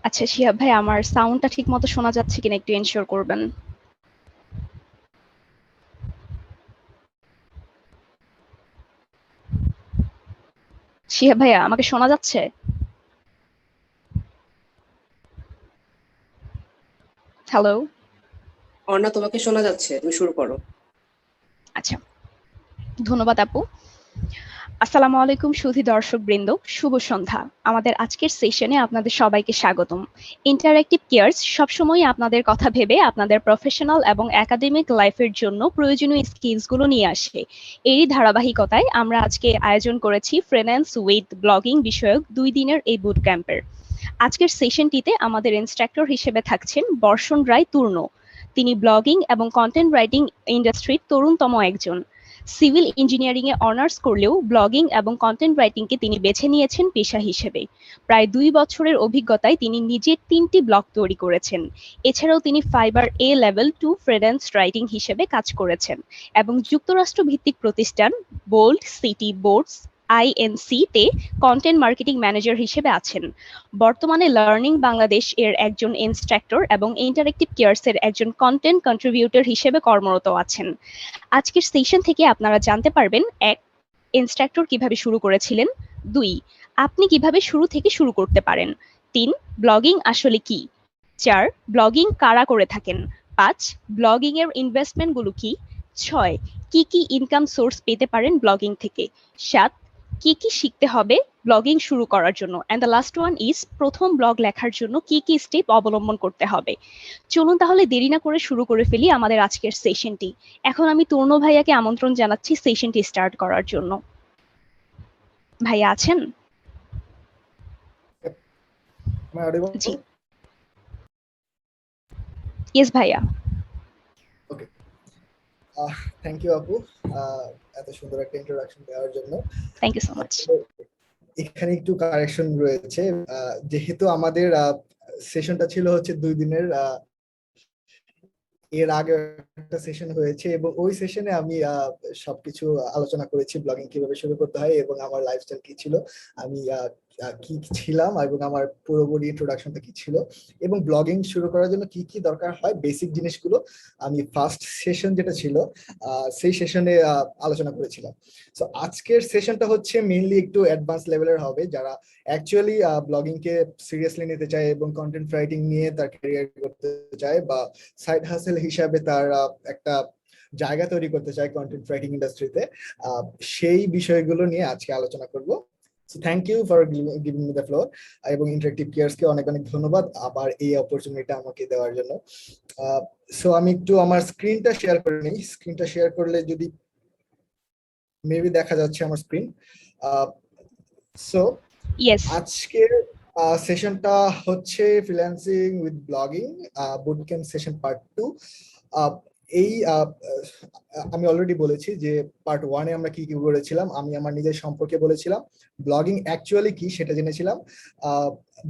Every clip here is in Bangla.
আচ্ছা শিহাব ভাই, আমার সাউন্ডটা ঠিক মতো শোনা যাচ্ছে কিনা একটু এনশিওর করবেন। শিহাব ভাইয়া, আমাকে শোনা যাচ্ছে? হ্যালো। অর্ণা, তোমাকে শোনা যাচ্ছে, তুমি শুরু করো। আচ্ছা, ধন্যবাদ আপু। আসসালামু আলাইকুম সুধী দর্শক বৃন্দ, শুভ সন্ধ্যা। আমাদের আজকের সেশনে আপনাদের সবাইকে স্বাগতম। ইন্টারঅ্যাক্টিভ কেয়ার্স সবসময় আপনাদের কথা ভেবে আপনাদের প্রফেশনাল এবং একাডেমিক লাইফের জন্য প্রয়োজনীয় স্কিলসগুলো নিয়ে আসে। এরই ধারাবাহিকতায় আমরা আজকে আয়োজন করেছি ফ্রিল্যান্স উইথ ব্লগিং বিষয়ক 2 দিনের এই বুট ক্যাম্পের। আজকের সেশনটিতে আমাদের ইনস্ট্রাক্টর হিসেবে থাকছেন বর্ষণ রায় তূর্ণ। তিনি ব্লগিং এবং কন্টেন্ট রাইটিং ইন্ডাস্ট্রির তরুণতম একজন। সিভিল ইঞ্জিনিয়ারিং এ অনার্স করলেও ব্লগিং এবং কন্টেন্ট রাইটিংকে তিনি বেছে নিয়েছেন পেশা হিসেবে। প্রায় 2 বছরের অভিজ্ঞতায় তিনি নিজে 3টি ব্লগ তৈরি করেছেন। এছাড়াও তিনি ফাইবার এ লেভেল 2 ফ্রিল্যান্স রাইটিং হিসেবে কাজ করেছেন এবং যুক্তরাষ্ট্র ভিত্তিক প্রতিষ্ঠান বোল্ড সিটি বোর্ডস আইএনসি তে কন্টেন্ট মার্কেটিং ম্যানেজার হিসেবে আছেন। বর্তমানে লার্নিং বাংলাদেশ এর একজন ইনস্ট্রাক্টর এবং ইন্টারেক্টিভ কেয়ার্স এর একজন কন্টেন্ট কন্ট্রিবিউটর হিসেবে কর্মরত আছেন। আজকের সেশন থেকে আপনারা জানতে পারবেন: ১. ইনস্ট্রাক্টর কিভাবে শুরু করেছিলেন। ২. আপনি কিভাবে শুরু থেকে শুরু করতে পারেন। ৩. ব্লগিং আসলে কি। ৪. ব্লগিং কারা করে থাকেন। ৫. ব্লগিং এর ইনভেস্টমেন্টগুলো কি। ৬. কি কি ইনকাম সোর্স পেতে পারেন ব্লগিং থেকে। ৭. কি কি শিখতে হবে ব্লগিং শুরু করার জন্য। And the last one is প্রথম ব্লগ লেখার জন্য কি কি স্টেপ অবলম্বন করতে হবে। চলুন তাহলে দেরি না করে শুরু করে ফেলি আমাদের আজকের সেশনটি। এখন আমি তরুণ ভাইয়াকে আমন্ত্রণ জানাচ্ছি সেশনটি স্টার্ট করার জন্য। ভাইয়া আছেন? Am I audible? G, yes ভাইয়া। Okay. Thank you, আপু, এত সুন্দর একটা ইন্ট্রোডাকশন দেওয়ার জন্য। Thank you so much. এখানে একটু কারেকশন রয়েছে। যেহেতু আমাদের সেশনটা ছিল হচ্ছে 2 দিনের, এর আগে একটা সেশন হয়েছে এবং ওই সেশনে আমি সবকিছু আলোচনা করেছি, ব্লগিং কিভাবে শুরু করতে হয় এবং আমার লাইফস্টাইল কি ছিল, আমি কি ছিলাম এবং আমার পুরোপুরি ইন্ট্রোডাকশনটা কি ছিল এবং ব্লগিং শুরু করার জন্য কি কি দরকার হয় বেসিক জিনিসগুলো আমি ফার্স্ট সেশন যেটা ছিল সেই সেশনে আলোচনা করেছিলাম। তো আজকের সেশনটা হচ্ছে মেইনলি একটু অ্যাডভান্স লেভেলের হবে, যারা অ্যাকচুয়ালি ব্লগিং কে সিরিয়াসলি নিতে চায় এবং কন্টেন্ট রাইটিং নিয়ে তার ক্যারিয়ার করতে চায় বা সাইড হাসেল হিসাবে তার একটা জায়গা তৈরি করতে চায় কন্টেন্ট রাইটিং ইন্ডাস্ট্রিতে, সেই বিষয়গুলো নিয়ে আজকে আলোচনা করব। So thank you for giving me the floor এবং ইন্টারেক্টিভ কেয়ার্স কে অনেক অনেক ধন্যবাদ আবার এই অপরচুনিটি আমাকে দেওয়ার জন্য। সো আমি একটু আমার স্ক্রিনটা শেয়ার করে নিই। স্ক্রিনটা শেয়ার করলে যদি মেবি দেখা যাচ্ছে আমার স্ক্রিন। So yes. আজকের সেশনটা হচ্ছে freelancing with blogging boot camp session part 2। এই আমি অলরেডি বলেছি যে পার্ট 1 এ আমরা কি কি করেছিলাম। আমি আমার নিজের সম্পর্কে বলেছিলাম, ব্লগিং অ্যাকচুয়ালি কি সেটা জেনেছিলাম,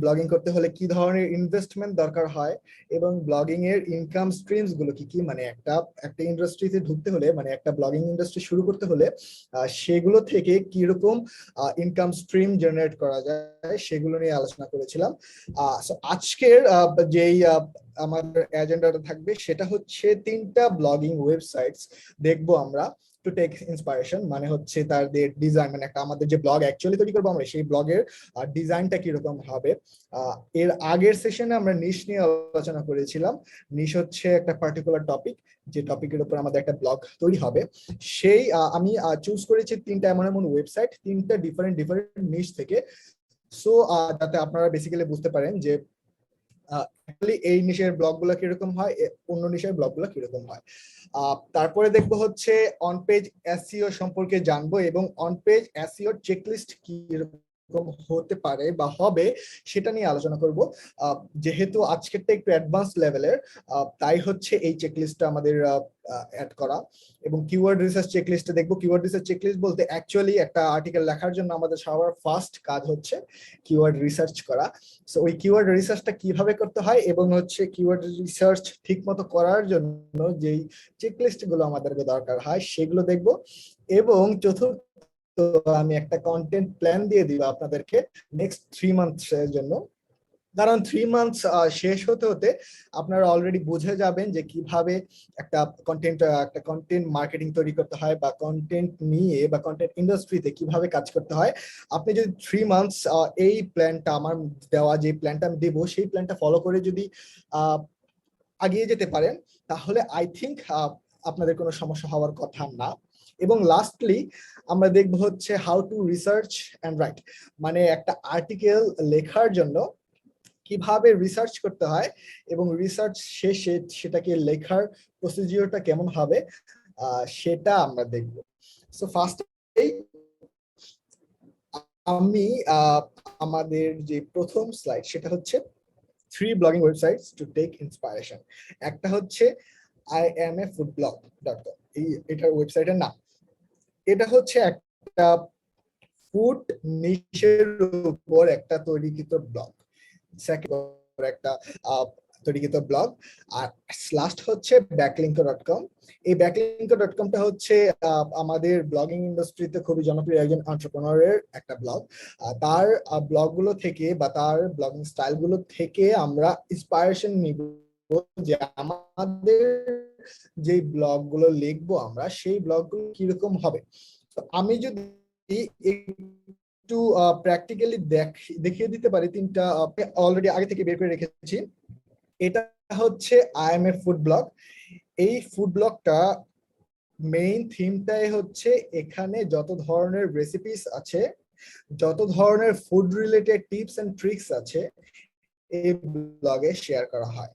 ব্লগিং করতে হলে কি ধরনের ইনভেস্টমেন্ট দরকার হয় এবং ব্লগিং এর ইনকাম স্ট্রিমস গুলো কি কি, মানে একটা ইন্ডাস্ট্রিতে ঢুকতে হলে, মানে একটা ব্লগিং ইন্ডাস্ট্রি শুরু করতে হলে সেগুলো থেকে কিরকম ইনকাম স্ট্রিম জেনারেট করা যায় সেগুলো নিয়ে আলোচনা করেছিলাম। আজকের যেই আমাদের এজেন্ডাটা থাকবে সেটা হচ্ছে 3টা ব্লগিং ওয়েবসাইটস দেখবো আমরা টু টেক ইন্সপিরেশন, মানে হচ্ছে তাদের ডিজাইন, মানে একটা আমাদের যে ব্লগ অ্যাকচুয়ালি তৈরি করবো আমরা সেই ব্লগের ডিজাইনটা কিরকম হবে। এর আগের সেশনে আমরা নিশ নিয়ে আলোচনা করেছিলাম। নিশ হচ্ছে একটা পার্টিকুলার টপিক, যে টপিকের উপর আমাদের একটা ব্লগ তৈরি হবে। সেই আমি চুজ করেছি 3টা এমন এমন ওয়েবসাইট, 3টা ডিফারেন্ট নিশ থেকে। সো যাতে আপনারা বেসিক্যালি বুঝতে পারেন যে এই নিশের ব্লগগুলো কিরকম হয়, অন্য নিশের ব্লগগুলো কিরকম হয়। তারপরে দেখবো হচ্ছে অন পেজ এসইও সম্পর্কে জানবো এবং অন পেজ এসইও চেকলিস্ট কিরকম কিরকম হতে পারে বা হবে সেটা নিয়ে আলোচনা করব। যেহেতু আজকেরটা একটু অ্যাডভান্স লেভেলের, তাই হচ্ছে এই চেকলিস্টটা আমাদের অ্যাড করা। এবং কিওয়ার্ড রিসার্চ চেকলিস্টে দেখবো, কিওয়ার্ড রিসার্চ চেকলিস্ট বলতে অ্যাকচুয়ালি একটা আর্টিকেল লেখার জন্য আমাদের সবার ফার্স্ট কাজ হচ্ছে কিওয়ার্ড রিসার্চ করা। সো ওই কিওয়ার্ড রিসার্চটা কিভাবে করতে হয় এবং হচ্ছে কিওয়ার্ড রিসার্চ ঠিক মতো করার জন্য যেই চেকলিস্ট গুলো আমাদেরকে দরকার হয় সেগুলো দেখবো। এবং চতুর্থ, আমি একটা কন্টেন্ট প্ল্যান দিয়ে দিব আপনাদেরকে নেক্সট 3 মান্থস এর জন্য। কারণ 3 মান্থস শেষ হতে হতে আপনারা অলরেডি বুঝে যাবেন যে কিভাবে একটা কন্টেন্ট মার্কেটিং তৈরি করতে হয় বা কন্টেন্ট নিয়ে বা কন্টেন্ট ইন্ডাস্ট্রিতে কিভাবে কাজ করতে হয়। আপনি যদি 3 মান্থস এই প্ল্যানটা, আমার দেওয়া যে প্ল্যানটা আমি দেবো সেই প্ল্যানটা ফলো করে যদি আগিয়ে যেতে পারেন, তাহলে আই থিংক আপনাদের কোনো সমস্যা হওয়ার কথা না। এবং লাস্টলি আমরা দেখবো হচ্ছে how to research and right, মানে একটা আর্টিকেল লেখার জন্য কিভাবে রিসার্চ করতে হয় এবং রিসার্চ শেষে সেটাকে লেখার প্রসিজিওরটা কেমন হবে সেটা আমরা দেখব। সো ফার্স্ট আমি আমাদের যে প্রথম স্লাইড সেটা হচ্ছে 3 blogging websites to take inspiration. একটা হচ্ছে iamfoodblog.com, এটার ওয়েবসাইটের নাম। এটা হচ্ছে একটা ফুড নিশের উপর একটা তৈরিকৃত ব্লগ, একটা তৈরিকৃত ব্লগ। আর লাস্ট হচ্ছে ব্যাকলিঙ্কো.com। এই ব্যাকলিঙ্কো.comটা হচ্ছে আমাদের ব্লগিং ইন্ডাস্ট্রিতে খুবই জনপ্রিয় একজন এন্টারপ্রেনারের একটা ব্লগ। তার ব্লগগুলো থেকে বা তার ব্লগিং স্টাইলগুলো থেকে আমরা ইন্সপিরেশন নিব যে আমাদের যে ব্লগগুলো লিখবো আমরা সেই ব্লগগুলো কিরকম হবে। আমি যদি একটু প্র্যাকটিক্যালি দেখিয়ে দিতে পারি, 3টা অলরেডি আগে থেকে বের করে রেখেছি। এটা হচ্ছে আইএমএ ফুড ব্লগ। এই ফুড ব্লগটা মেইন থিমটাই হচ্ছে এখানে যত ধরনের রেসিপিস আছে, যত ধরনের food related tips and tricks আছে এই ব্লগে শেয়ার করা হয়।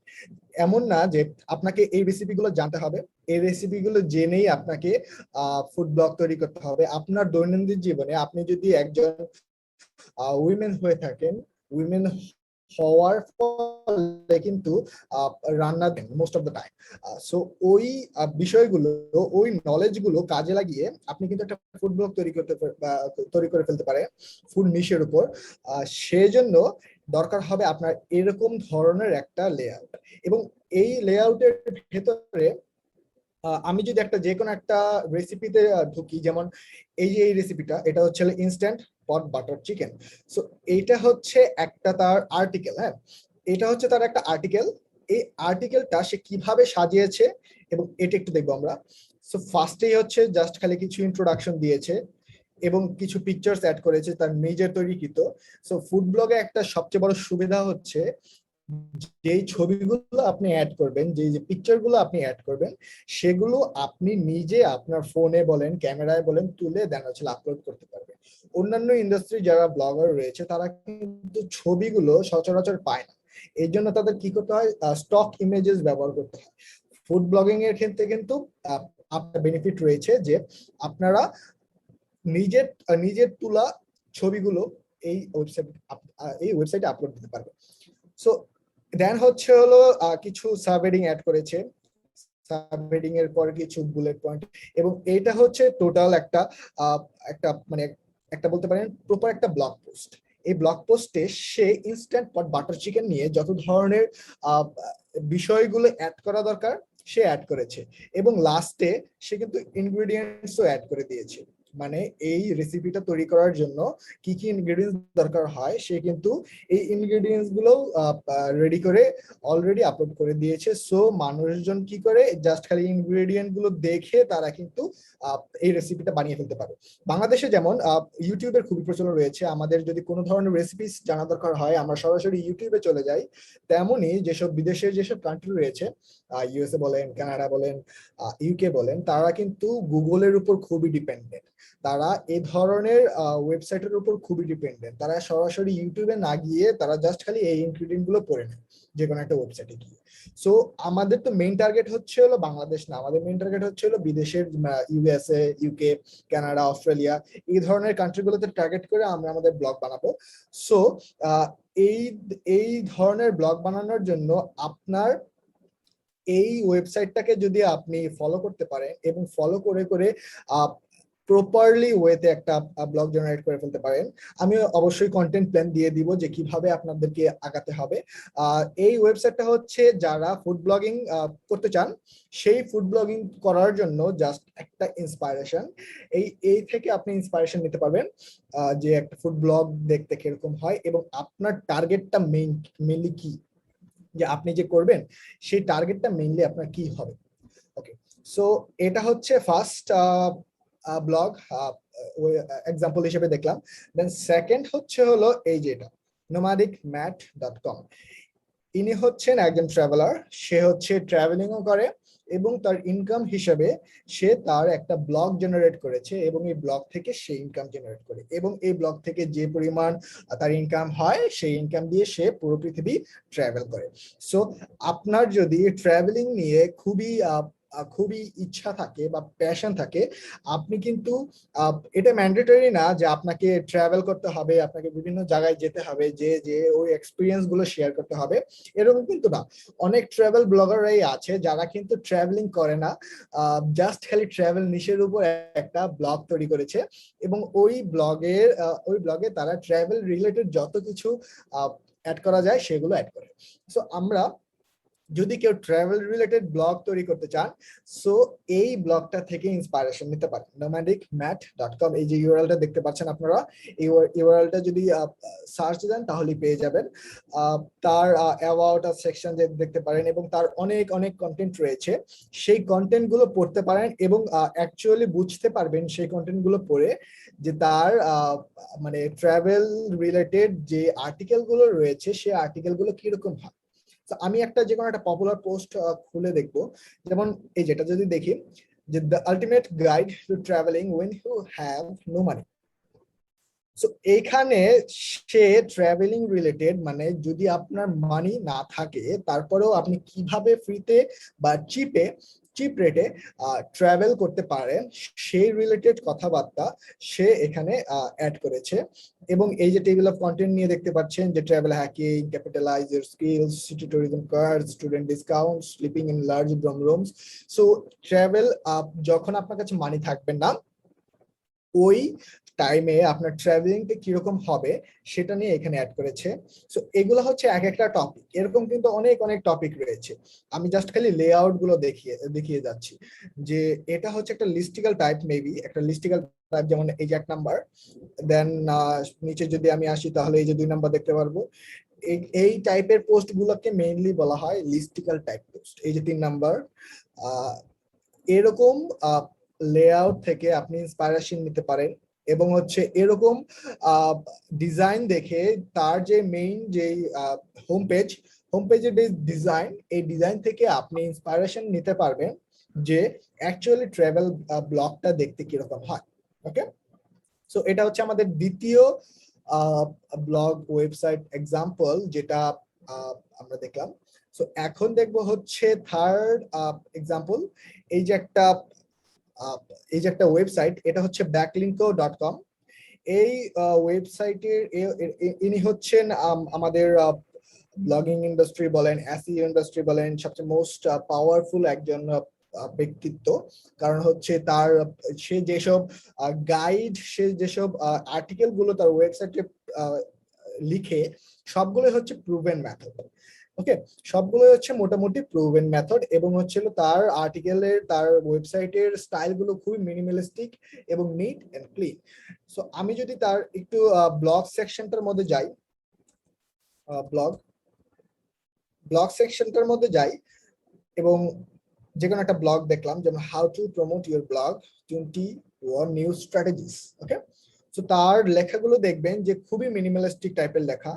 এমন না যে আপনাকে এই রেসিপিগুলো জানতে হবে, এই রেসিপিগুলো জেনেই আপনাকে ফুড ব্লগ তৈরি করতে হবে। আপনার দৈনন্দিন জীবনে আপনি যদি একজন উইমেন হয়ে থাকেন, উইমেন হওয়ার ফলে কিন্তু রান্না then most of the time. So ওই বিষয়গুলো, ওই নলেজ গুলো কাজে লাগিয়ে আপনি কিন্তু একটা ফুড ব্লগ তৈরি করে ফেলতে পারে ফুড নিশের উপর। সেজন্য দরকার হবে আপনার এরকম ধরনের একটা লেআউট। এবং এই লেআউটের ভেতরে আমি যদি যে কোনো একটা রেসিপিতে ঢুকি, যেমন এই যে এই রেসিপিটা, এটা হচ্ছে instant pot butter chicken. So এইটা হচ্ছে একটা তার আর্টিকেল। হ্যাঁ, এটা হচ্ছে তার একটা আর্টিকেল। এই আর্টিকেলটা সে কিভাবে সাজিয়েছে এবং এটা একটু দেখবো আমরা। সো ফার্স্টেই হচ্ছে জাস্ট খালি কিছু ইন্ট্রোডাকশন দিয়েছে এবং কিছু পিকচার্স অ্যাড করেছে তার নিজের তৈরিকৃত। সো ফুড ব্লগে একটা সবচেয়ে বড় সুবিধা হচ্ছে যেই ছবিগুলো আপনি অ্যাড করবেন, যে পিকচারগুলো আপনি অ্যাড করবেন, সেগুলো আপনি নিজে আপনার ফোনে বলেন, ক্যামেরায় বলেন তুলে দেন হচ্ছে আপলোড করতে পারবেন। অন্যান্য ইন্ডাস্ট্রি যারা ব্লগার রয়েছে তারা কিন্তু ছবিগুলো সচরাচর পায় না, এই জন্য তাদের কি করতে হয়, স্টক ইমেজেস ব্যবহার করতে হয়। ফুড ব্লগিং এর ক্ষেত্রে কিন্তু আপনার বেনিফিট রয়েছে যে আপনারা নিজের তোলা ছবিগুলো এই ওয়েবসাইটে আপলোড দিতে পারবেন। সো দেন হচ্ছে হলো কিছু সাবহেডিং অ্যাড করেছে, সাবহেডিং এর পরে কিছু বুলেট পয়েন্ট, এবং এটা হচ্ছে টোটাল একটা মানে একটা বলতে পারেন প্রপার একটা ব্লগ পোস্ট। এই ব্লগ পোস্টে সে ইনস্ট্যান্ট পট বাটার চিকেন নিয়ে যত ধরনের বিষয়গুলো অ্যাড করা দরকার সে অ্যাড করেছে, এবং লাস্টে সে কিন্তু ইনগ্রেডিয়েন্টসও অ্যাড করে দিয়েছে। মানে এই রেসিপিটা তৈরি করার জন্য কি কি ইনগ্রেডিয়েন্টস দরকার হয় সে কিন্তু এই ইনগ্রেডিয়েন্টস গুলো রেডি করে অলরেডি আপলোড করে দিয়েছে। সো মানুষজন কি করে, জাস্ট খালি ইনগ্রেডিয়েন্ট গুলো দেখে তারা কিন্তু এই রেসিপিটা বানিয়ে ফেলতে পারে। বাংলাদেশে যেমন ইউটিউবের খুবই প্রচলন রয়েছে, আমাদের যদি কোনো ধরনের রেসিপি জানা দরকার হয় আমরা সরাসরি ইউটিউবে চলে যাই। তেমনি যেসব বিদেশের যেসব কান্ট্রি রয়েছে, ইউএসএ বলেন, কানাডা বলেন, ইউকে বলেন, তারা কিন্তু গুগলের উপর খুবই ডিপেন্ডেন্ট। তারা এই ধরনের ওয়েবসাইটের উপর খুবই ডিপেন্ডেন্ট। তারা সরাসরি ইউটিউবে না গিয়ে তারা জাস্ট খালি এই ইনগ্রিডিয়েন্ট গুলো পড়ে নেয় যে কোনো একটা ওয়েবসাইটে গিয়ে। সো আমাদের তো মেইন টার্গেট হচ্ছে হলো বাংলাদেশ না, আমাদের মেইন টার্গেট হচ্ছে হলো বিদেশের ইউএসএ, ইউকে, কানাডা, অস্ট্রেলিয়া, এই ধরনের কান্ট্রিগুলোতে টার্গেট করে আমরা আমাদের ব্লগ বানাবো। সো এই এই ধরনের ব্লগ বানানোর জন্য আপনার এই ওয়েবসাইটটাকে যদি আপনি ফলো করতে পারেন এবং ফলো করে করে প্রপারলি ওয়েতে একটা ব্লগ জেনারেট করে ফেলতে পারেন, আমি অবশ্যই কন্টেন্ট প্ল্যান দিয়ে দিব যে কিভাবে আপনাদেরকে আগাতে হবে। এই ওয়েবসাইটটা হচ্ছে যারা ফুড ব্লগিং করতে চান সেই ফুড ব্লগিং করার জন্য জাস্ট একটা ইন্সপাইরেশন। এই থেকে আপনি ইন্সপাইরেশন নিতে পারবেন যে একটা ফুড ব্লগ দেখতে কিরকম হয় এবং আপনার টার্গেটটা মেইনলি কি, যে আপনি যে করবেন সেই টার্গেটটা মেইনলি আপনার কি হবে। ওকে, সো এটা হচ্ছে ফার্স্ট ব্লগ এক্সাম্পল হিসেবে দেখলাম। দেন সেকেন্ড হচ্ছে হলো এই যেটা nomadicmat.com। ইনি হচ্ছেন একজন ট্রাভেলার, সে হচ্ছে ট্রাভেলিংও করে এবং তার ইনকাম হিসেবে সে তার একটা ব্লগ জেনারেট করেছে এবং এই ব্লগ থেকে সে ইনকাম জেনারেট করে এবং এই ব্লগ থেকে যে পরিমাণ তার ইনকাম হয় সেই ইনকাম দিয়ে সে পুরো পৃথিবী ট্রাভেল করে। সো আপনার যদি ট্রাভেলিং নিয়ে খুবই ইচ্ছা থাকে বা প্যাশন থাকে, আপনি কিন্তু এটা ম্যান্ডেটরি না যে আপনাকে ট্রাভেল করতে হবে, আপনাকে বিভিন্ন জায়গায় যেতে হবে, যে ওই এক্সপিরিয়েন্স গুলো শেয়ার করতে হবে, এরকম কিন্তু না। অনেক ট্রাভেল ব্লগাররাই আছে যারা কিন্তু ট্রাভেলিং করে না, জাস্ট খালি ট্রাভেল নিশের উপর একটা ব্লগ তৈরি করেছে এবং ওই ব্লগে তারা ট্রাভেল রিলেটেড যত কিছু অ্যাড করা যায় সেগুলো অ্যাড করে। সো আমরা যদি কেউ ট্রাভেল রিলেটেড ব্লগ তৈরি করতে চান, সো এই ব্লগটা থেকে ইন্সপাইরেশন নিতে পারেন। nomadicmat.com, এই যে ইউআরএলটা দেখতে পাচ্ছেন আপনারা, এই ইউআরএলটা যদি সার্চ দেন তাহলেই পেয়ে যাবেন। তার অ্যাবাউট সেকশন দেখতে পারেন এবং তার অনেক অনেক কন্টেন্ট রয়েছে, সেই কন্টেন্ট গুলো পড়তে পারেন এবং অ্যাকচুয়ালি বুঝতে পারবেন সেই কন্টেন্ট গুলো পড়ে যে তার মানে ট্রাভেল রিলেটেড যে আর্টিকেল গুলো রয়েছে সেই আর্টিকেল গুলো কিরকম হয়। আমি একটা যে কোনো একটা পপুলার পোস্ট খুলে দেখবো, যেমন এই যেটা যদি দেখি যে the ultimate guide to traveling when you have no money. So এইখানে সে ট্রাভেলিং রিলেটেড, মানে যদি আপনার মানি না থাকে তারপরেও আপনি কিভাবে ফ্রিতে বা চিপ রেটে ট্রাভেল করতে পারেন সেই রিলেটেড কথাবার্তা সে এখানে অ্যাড করেছে। এবং এই যে টেবিল অফ কন্টেন্ট নিয়ে দেখতে পাচ্ছেন যে travel hacking, capitalise your skills, city tourism card, student discount, sleeping in large dorm rooms. So travel যখন আপনার কাছে মানি থাকবে না, ওই টাইমে আপনার ট্রাভেলিংটা কিরকম হবে সেটা নিয়ে এখানে অ্যাড করেছে। সো এগুলো হচ্ছে এক একটা টপিক, এরকম কিন্তু অনেক অনেক টপিক রয়েছে। আমি জাস্ট খালি লেআউট গুলো দেখিয়ে যাচ্ছি যে এটা হচ্ছে একটা লিস্টিক্যাল টাইপ, মেবি একটা লিস্টিক্যাল টাইপ, যেমন এই যে 1 নাম্বার। দেন নিচে যদি আমি আসি তাহলে এই যে 2 নাম্বার দেখতে পারবো। এই টাইপের পোস্ট গুলোকে মেইনলি বলা হয় লিস্টিক্যাল টাইপ পোস্ট। এই যে 3 নাম্বার, এরকম লেআউট থেকে আপনি ইন্সপাইরেশন নিতে পারেন এবং হচ্ছে এরকম ডিজাইন দেখে তার যে মেইন যে হোম পেজের ডিজাইন, এই ডিজাইন থেকে আপনি ইন্সপাইরেশন নিতে পারবেন যে অ্যাকচুয়ালি ট্রাভেল ব্লগটা দেখতে কিরকম হয়। ওকে, সো এটা হচ্ছে আমাদের দ্বিতীয় ব্লগ ওয়েবসাইট এক্সাম্পল যেটা আমরা দেখলাম। সো এখন দেখবো হচ্ছে থার্ড এক্সাম্পল। এই যে একটা ওয়েবসাইট, এটা হচ্ছে backlinko.com। এই ওয়েবসাইটের ইনি হচ্ছেন আমাদের ব্লগিং ইন্ডাস্ট্রি বলেন, এসইও ইন্ডাস্ট্রি বলেন, সবচেয়ে মোস্ট পাওয়ারফুল একজন ব্যক্তিত্ব। কারণ হচ্ছে সে যেসব গাইড, সে যেসব আর্টিকেল গুলো তার ওয়েবসাইটে লিখে সবগুলো হচ্ছে প্রুভেন মেথড। ওকে, সবগুলো হচ্ছে মোটামুটি প্রুভেন মেথড এবং হচ্ছিল তার আর্টিকেলের, তার ওয়েবসাইটের স্টাইল গুলো খুবই মিনিমালিস্টিক এবং নিট এন্ড ক্লিন। সো আমি যদি তার একটু ব্লগ সেকশনটার মধ্যে যাই, ব্লগ সেকশনটার মধ্যে যাই এবং যে কোনো একটা ব্লগ দেখলাম, যেমন how to promote your blog 21 new strategies. Okay, so তার লেখাগুলো দেখবেন যে খুবই মিনিমালিস্টিক টাইপের লেখা,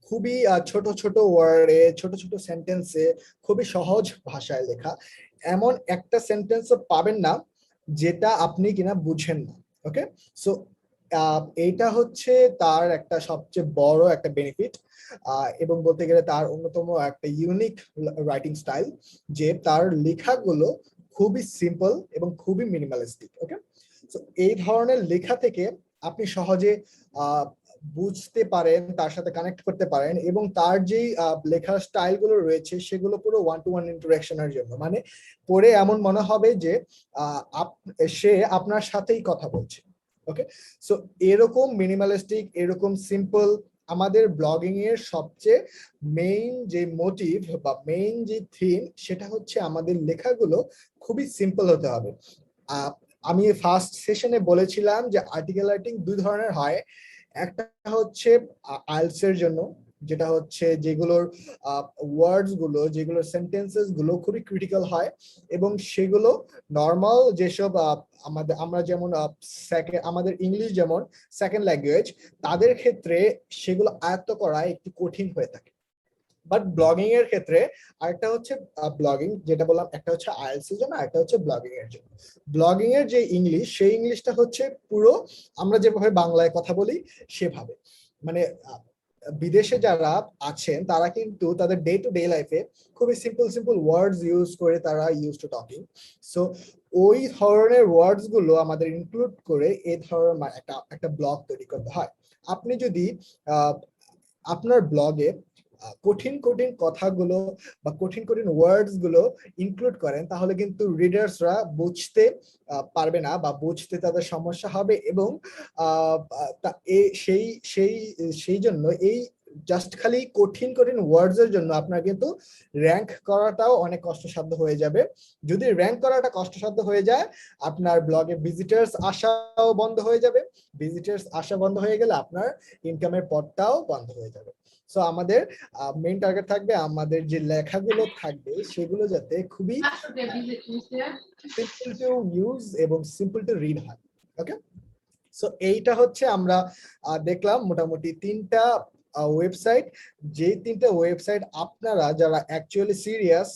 খুবই ছোট ছোট ওয়ার্ডে, ছোট ছোট সেন্টেন্সে, খুবই সহজ ভাষায় লেখা। এমন একটা সেন্টেন্সও পাবেন না যেটা আপনি কিনা বুঝেন না। ওকে, সো এইটা হচ্ছে তার একটা সবচেয়ে বড় একটা বেনিফিট, এবং বলতে গেলে তার অন্যতম একটা ইউনিক রাইটিং স্টাইল, যে তার লেখাগুলো খুবই সিম্পল এবং খুবই মিনিমালিস্টিক। ওকে, সো এই ধরনের লেখা থেকে আপনি সহজে বুঝতে পারেন, তার সাথে কানেক্ট করতে পারেন, এবং তার যেই লেখার স্টাইল গুলো রয়েছে সেগুলো পুরো ওয়ান টু ওয়ান ইন্টারাকশনের জন্য, মানে পড়ে এমন মনে হবে যে সে আপনার সাথেই কথা বলছে। ওকে, সো এরকম মিনিমালিস্টিক, এরকম সিম্পল আমাদের ব্লগিং এর সবচেয়ে মেইন যে মোটিভ বা মেইন যে থিম, সেটা হচ্ছে আমাদের লেখাগুলো খুবই সিম্পল হতে হবে। আমি ফার্স্ট সেশনে বলেছিলাম যে আর্টিকেল রাইটিং দুই ধরনের হয়। একটা হচ্ছে আইএলটিএস এর জন্য, যেটা হচ্ছে যেগুলোর ওয়ার্ডস গুলো, যেগুলোর সেন্টেন্সেস গুলো খুবই ক্রিটিক্যাল হয়, এবং সেগুলো নর্মাল যেসব আমরা যেমন আমাদের ইংলিশ যেমন সেকেন্ড ল্যাঙ্গুয়েজ, তাদের ক্ষেত্রে সেগুলো আয়ত্ত করা একটু কঠিন হয়ে থাকে। বাট ব্লগিং এর ক্ষেত্রে আরেকটা হচ্ছে ব্লগিং, যেটা বললাম, একটা হচ্ছে আইএলটিএস এর জন্য, একটা হচ্ছে ব্লগিং এর জন্য। ব্লগিং এর যে ইংলিশ, সেই ইংলিশটা হচ্ছে পুরো আমরা যেভাবে বাংলায় কথা বলি সেভাবে, মানে বিদেশে যারা আছেন তারা কিন্তু তাদের ডে টু ডে লাইফে খুবই সিম্পল সিম্পল ওয়ার্ডস ইউজ করে তারা ইউজ টু টকিং। সো ওই ধরনের ওয়ার্ডস গুলো আমাদের ইনক্লুড করে এই ধরনের একটা ব্লগ তৈরি করতে হয়। আপনি যদি আপনার ব্লগে কঠিন কঠিন কথাগুলো বা কঠিন কঠিন ওয়ার্ডস গুলো ইনক্লুড করেন, তাহলে কিন্তু রিডার্সরা বুঝতে পারবে না, বা বুঝতে তাদের সমস্যা হবে, এবং সেই সেই সেই জন্য এই জাস্ট খালি কঠিন কঠিন ওয়ার্ডস এর জন্য আপনার কিন্তু র্যাঙ্ক করাটাও অনেক কষ্টসাধ্য হয়ে যাবে। যদি র্যাঙ্ক করাটা কষ্টসাধ্য হয়ে যায়, আপনার ব্লগে ভিজিটার্স আসাও বন্ধ হয়ে যাবে। ভিজিটার্স আসা বন্ধ হয়ে গেলে আপনার ইনকামের পথটাও বন্ধ হয়ে যাবে। সো আমাদের মেইন টার্গেট থাকবে আমাদের যে লেখাগুলো থাকবে সেগুলো যাতে খুবই সিম্পল টু ইউজ এবং সিম্পল টু রিড হয়। ওকে, সো এইটা হচ্ছে আমরা দেখলাম মোটামুটি তিনটা ওয়েবসাইট, যে তিনটা ওয়েবসাইট আপনারা যারা অ্যাকচুয়ালি সিরিয়াস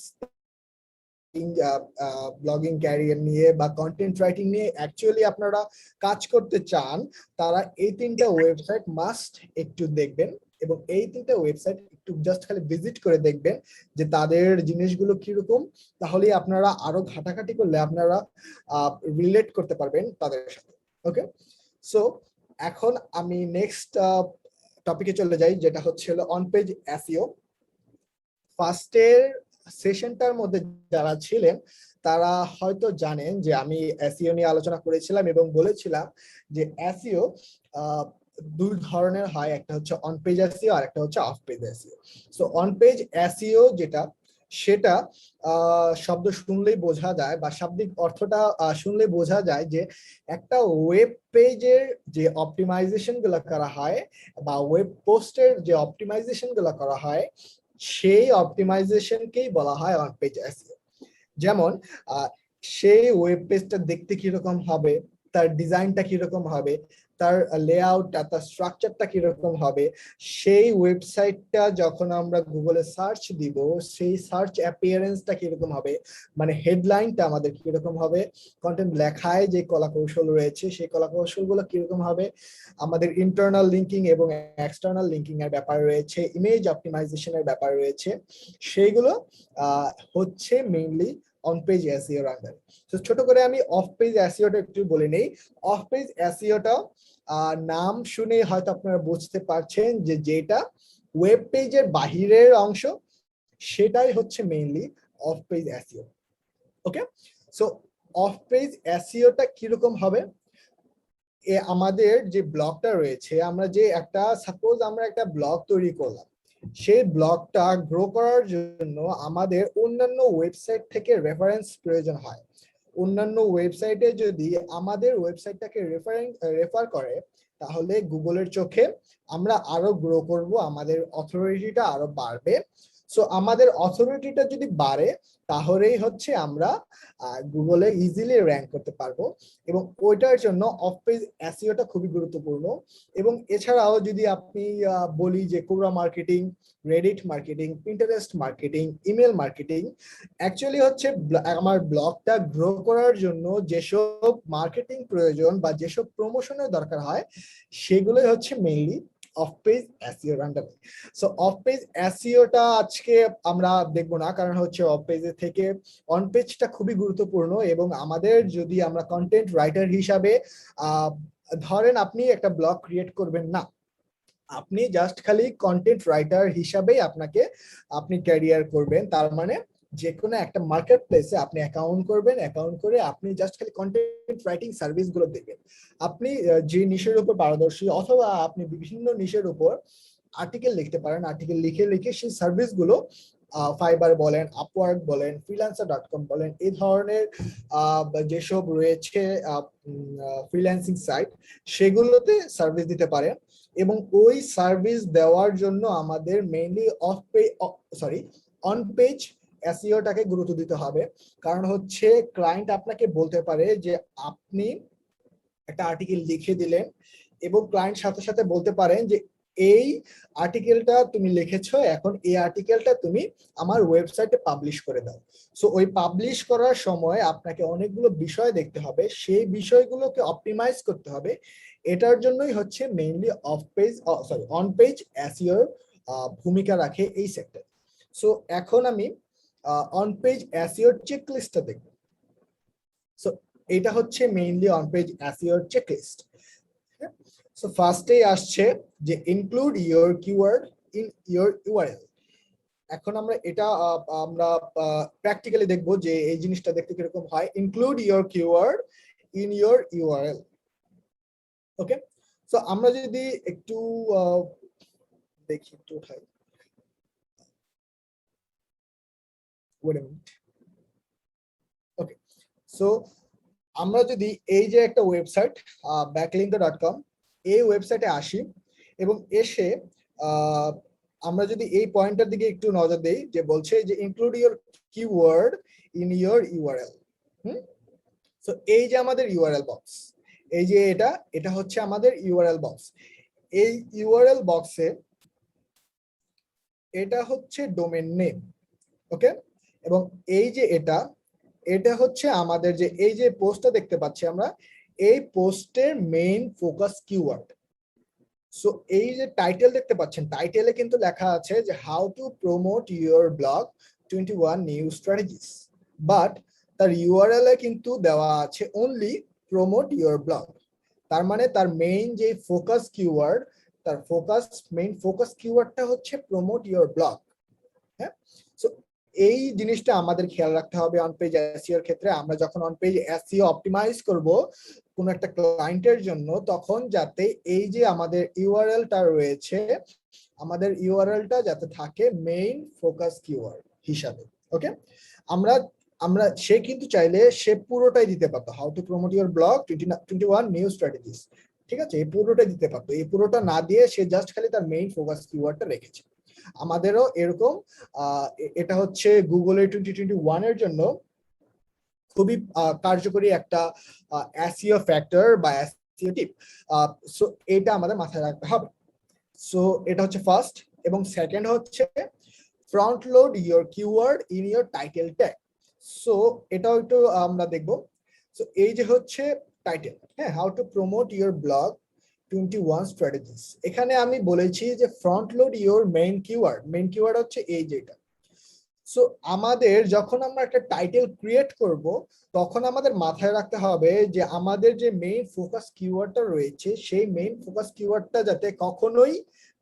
ব্লগিং ক্যারিয়ার নিয়ে বা কন্টেন্ট রাইটিং নিয়ে অ্যাকচুয়ালি আপনারা কাজ করতে চান, তারা এই তিনটা ওয়েবসাইট মাস্ট একটু দেখবেন, এবং এই তিনটা ওয়েবসাইট একটু জাস্ট খালি ভিজিট করে দেখবেন যে তাদের জিনিসগুলো কিরকম। তাহলেই আপনারা আরো ঘাটাঘাটি করলে আপনারা রিলেট করতে পারবেন তাদের সাথে। ওকে, সো এখন আমি নেক্সট টপিকে চলে যাই, যেটা হচ্ছে অন পেজ এসইও। ফার্স্টের সেশনটার মধ্যে যারা ছিলেন তারা হয়তো জানেন যে আমি এসইও নিয়ে আলোচনা করেছিলাম এবং বলেছিলাম যে এসইও দুই ধরনের হয়, একটা হচ্ছে অন পেজ এসইও আর একটা হচ্ছে of page SEO. So on page SEO যেটা, সেটা শব্দ শুনলেই বোঝা যায় বা শাব্দিক অর্থটা শুনলেই বোঝা যায় যে একটা ওয়েব পেজের যে অপটিমাইজেশন গুলো করা হয় বা ওয়েব পোস্টের যে অপটিমাইজেশন গুলো করা হয়, সেই অপটিমাইজেশনকেই বলা হয় অন পেজ এসইও। যেমন সেই ওয়েব পেজটা দেখতে কিরকম হবে, তার ডিজাইনটা কিরকম হবে, তার লেআউটটা, তার স্ট্রাকচারটা কিরকম হবে, সেই ওয়েবসাইটটা যখন আমরা গুগলে সার্চ দিব সেই সার্চ অ্যাপিয়ারেন্সটা কিরকম হবে, মানে হেডলাইনটা আমাদের কিরকম হবে, কন্টেন্ট লেখায় যে কলাকৌশল রয়েছে সেই কলাকৌশলগুলো কিরকম হবে, আমাদের ইন্টারনাল লিঙ্কিং এবং এক্সটার্নাল লিঙ্কিং এর ব্যাপার রয়েছে, ইমেজ অপটিমাইজেশনের ব্যাপার রয়েছে, সেইগুলো হচ্ছে মেইনলি অন পেজ এসইও এর আন্ডারে। তো ছোট করে আমি অফ পেজ এসইওটা একটু বলে নেই। অফ পেজ এসইওটা নাম শুনে হয়তো আপনারা বুঝতে পারছেন যে যেটা ওয়েব পেজের বাহিরের অংশ, সেটাই হচ্ছে mainly off page SEO. Okay, so off page এসইওটা কিরকম হবে, আমাদের যে ব্লগটা রয়েছে, আমরা যে সাপোজ আমরা একটা ব্লগ তৈরি করলাম, সেই ব্লগটা গ্রো করার জন্য আমাদের অন্যান্য ওয়েবসাইট থেকে রেফারেন্স প্রয়োজন হয়। অন্যান্য ওয়েবসাইটে যদি আমাদের ওয়েবসাইটটাকে রেফার করে, তাহলে গুগলের চোখে আমরা আরো গ্রো করব, আমাদের অথরিটিটা আরো বাড়বে। সো আমাদের অথরিটিটা যদি বাড়ে তাহলেই হচ্ছে আমরা গুগলে ইজিলি র্যাঙ্ক করতে পারবো, এবং ওইটার জন্য অফ পেজ এসইওটা খুবই গুরুত্বপূর্ণ। এবং এছাড়াও যদি আপনি বলি যে কোরা marketing, Reddit marketing, Pinterest marketing, email marketing, actually হচ্ছে আমার ব্লগটা গ্রো করার জন্য যেসব মার্কেটিং প্রয়োজন বা যেসব প্রমোশনের দরকার হয় সেগুলোই হচ্ছে মেইনলি অফ পেজ এসইওর আন্ডারে। সো অফ পেজ এসইওটা আজকে আমরা দেখবো না, কারণ হচ্ছে অফ পেজের থেকে অন পেজটা খুবই গুরুত্বপূর্ণ। এবং আমাদের যদি আমরা কন্টেন্ট রাইটার হিসাবে ধরেন আপনি একটা ব্লগ ক্রিয়েট করবেন না, আপনি জাস্ট খালি কন্টেন্ট রাইটার হিসাবেই আপনি ক্যারিয়ার করবেন, তার মানে যে কোনো একটা মার্কেট প্লেসে আপনি অ্যাকাউন্ট করবেন, অ্যাকাউন্ট করে আপনি জাস্ট খালি কন্টেন্ট রাইটিং সার্ভিস গুলো দেখবেন। আপনি যে নিশের উপর পারদর্শী, অথবা আপনি বিভিন্ন নিশের উপর আর্টিকেল লিখতে পারেন, আর্টিকেল লিখে লিখে সেই সার্ভিস গুলো ফাইবার বলেন, আপওয়ার্ক বলেন, freelancer.com বলেন, এই ধরনের যেসব রয়েছে ফ্রিল্যান্সিং সাইট, সেগুলোতে সার্ভিস দিতে পারেন। এবং ওই সার্ভিস দেওয়ার জন্য আমাদের মেইনলি অন পেজ এসইওটাকে গুরুত্ব দিতে হবে। কারণ হচ্ছে ক্লায়েন্ট আপনাকে বলতে পারে যে আপনি একটা আর্টিকেল লিখে দিলেন, এবং ক্লায়েন্ট সাথে সাথে বলতে পারেন যে এই আর্টিকেলটা তুমি লিখেছো, এখন এই আর্টিকেলটা তুমি আমার ওয়েবসাইটে পাবলিশ করে দাও। সো ওই পাবলিশ করার সময় আপনাকে অনেকগুলো বিষয় দেখতে হবে, সেই বিষয়গুলোকে অপটিমাইজ করতে হবে। এটার জন্যই হচ্ছে মেইনলি অন পেজ এসইও ভূমিকা রাখে এই সেক্টর। সো এখন আমি অন পেজ এসইও চেকলিস্টটা দেখব। সো এটা হচ্ছে mainly on page SEO checklist. So ফার্স্টেই আসছে যে include your keyword in your URL. এখন আমরা প্র্যাকটিক্যালি দেখবো যে এই জিনিসটা দেখতে কিরকম হয়। Include your keyword in your URL. Okay, so আমরা যদি একটু দেখি, একটু উঠাই, wait a minute. Okay, so আমরা যদি এই যে একটা ওয়েবসাইট backlink.com, এই ওয়েবসাইটে আসি এবং এসে আমরা যদি এই পয়েন্টের দিকে একটু নজর দেই, যে বলছে যে include your keyword in your URL. So এই যে আমাদের ইউআরএল বক্স, এই যে এটা হচ্ছে আমাদের ইউআরএল বক্স। এই ইউআরএল বক্সে এটা হচ্ছে ডোমেন নেম। ওকে, এবং এই যে এটা হচ্ছে আমাদের যে এই যে পোস্টটা দেখতে পাচ্ছি আমরা, এই পোস্টের মেইন ফোকাস কিওয়ার্ড। সো এই যে টাইটেল দেখতে পাচ্ছেন, টাইটেলে কিন্তু লেখা আছে যে how to promote your blog 21 new strategies, but তার ইউআরএল এ কিন্তু দেওয়া আছে অনলি প্রমোট ইউর ব্লগ। তার মানে তার মেইন যে ফোকাস কিওয়ার্ড, তার মেইন ফোকাস কিওয়ার্ডটা হচ্ছে প্রমোট ইউর ব্লগ। হ্যাঁ, সো এই জিনিসটা আমাদের খেয়াল রাখতে হবে অন পেজ এসইও এর ক্ষেত্রে। আমরা যখন অন পেজ এসইও অপটিমাইজ করব কোন একটা ক্লায়েন্টের জন্য, তখন যাতে এই যে আমাদের ইউআরএলটা রয়েছে, আমাদের ইউআরএলটা যাতে থাকে মেইন ফোকাস কিওয়ার্ড হিসাবে। ওকে, আমরা সে কিন্তু চাইলে সে পুরোটাই দিতে পারতো, how to promote your blog 21 new strategies, ঠিক আছে, এই পুরোটাই দিতে পারতো। এই পুরোটা না দিয়ে সে জাস্ট খালি তার মেইন ফোকাস কিওয়ার্ডটা রেখেছে। আমাদেরও এরকম এটা হচ্ছে গুগলের 2021 এর জন্য খুবই কার্যকরী একটা এসইও ফ্যাক্টর বা এসইও টিপ। সো এটা আমাদের মাথায় রাখতে হবে। সো এটা হচ্ছে ফার্স্ট, এবং সেকেন্ড হচ্ছে front load your keyword in your title tag. So এটাও একটু আমরা দেখব। সো এই যে হচ্ছে টাইটেল, হ্যাঁ, how to promote your blog 21 strategies. এখানে আমি বলেছি যে front load your main keyword হচ্ছে এই যেটা। সো আমাদের যখন আমরা একটা টাইটেল ক্রিয়েট করব, তখন আমাদের মাথায় রাখতে হবে যে আমাদের যে মেইন ফোকাস কিওয়ার্ডটা রয়েছে, সেই মেইন ফোকাস কিওয়ার্ডটা যাতে কখনোই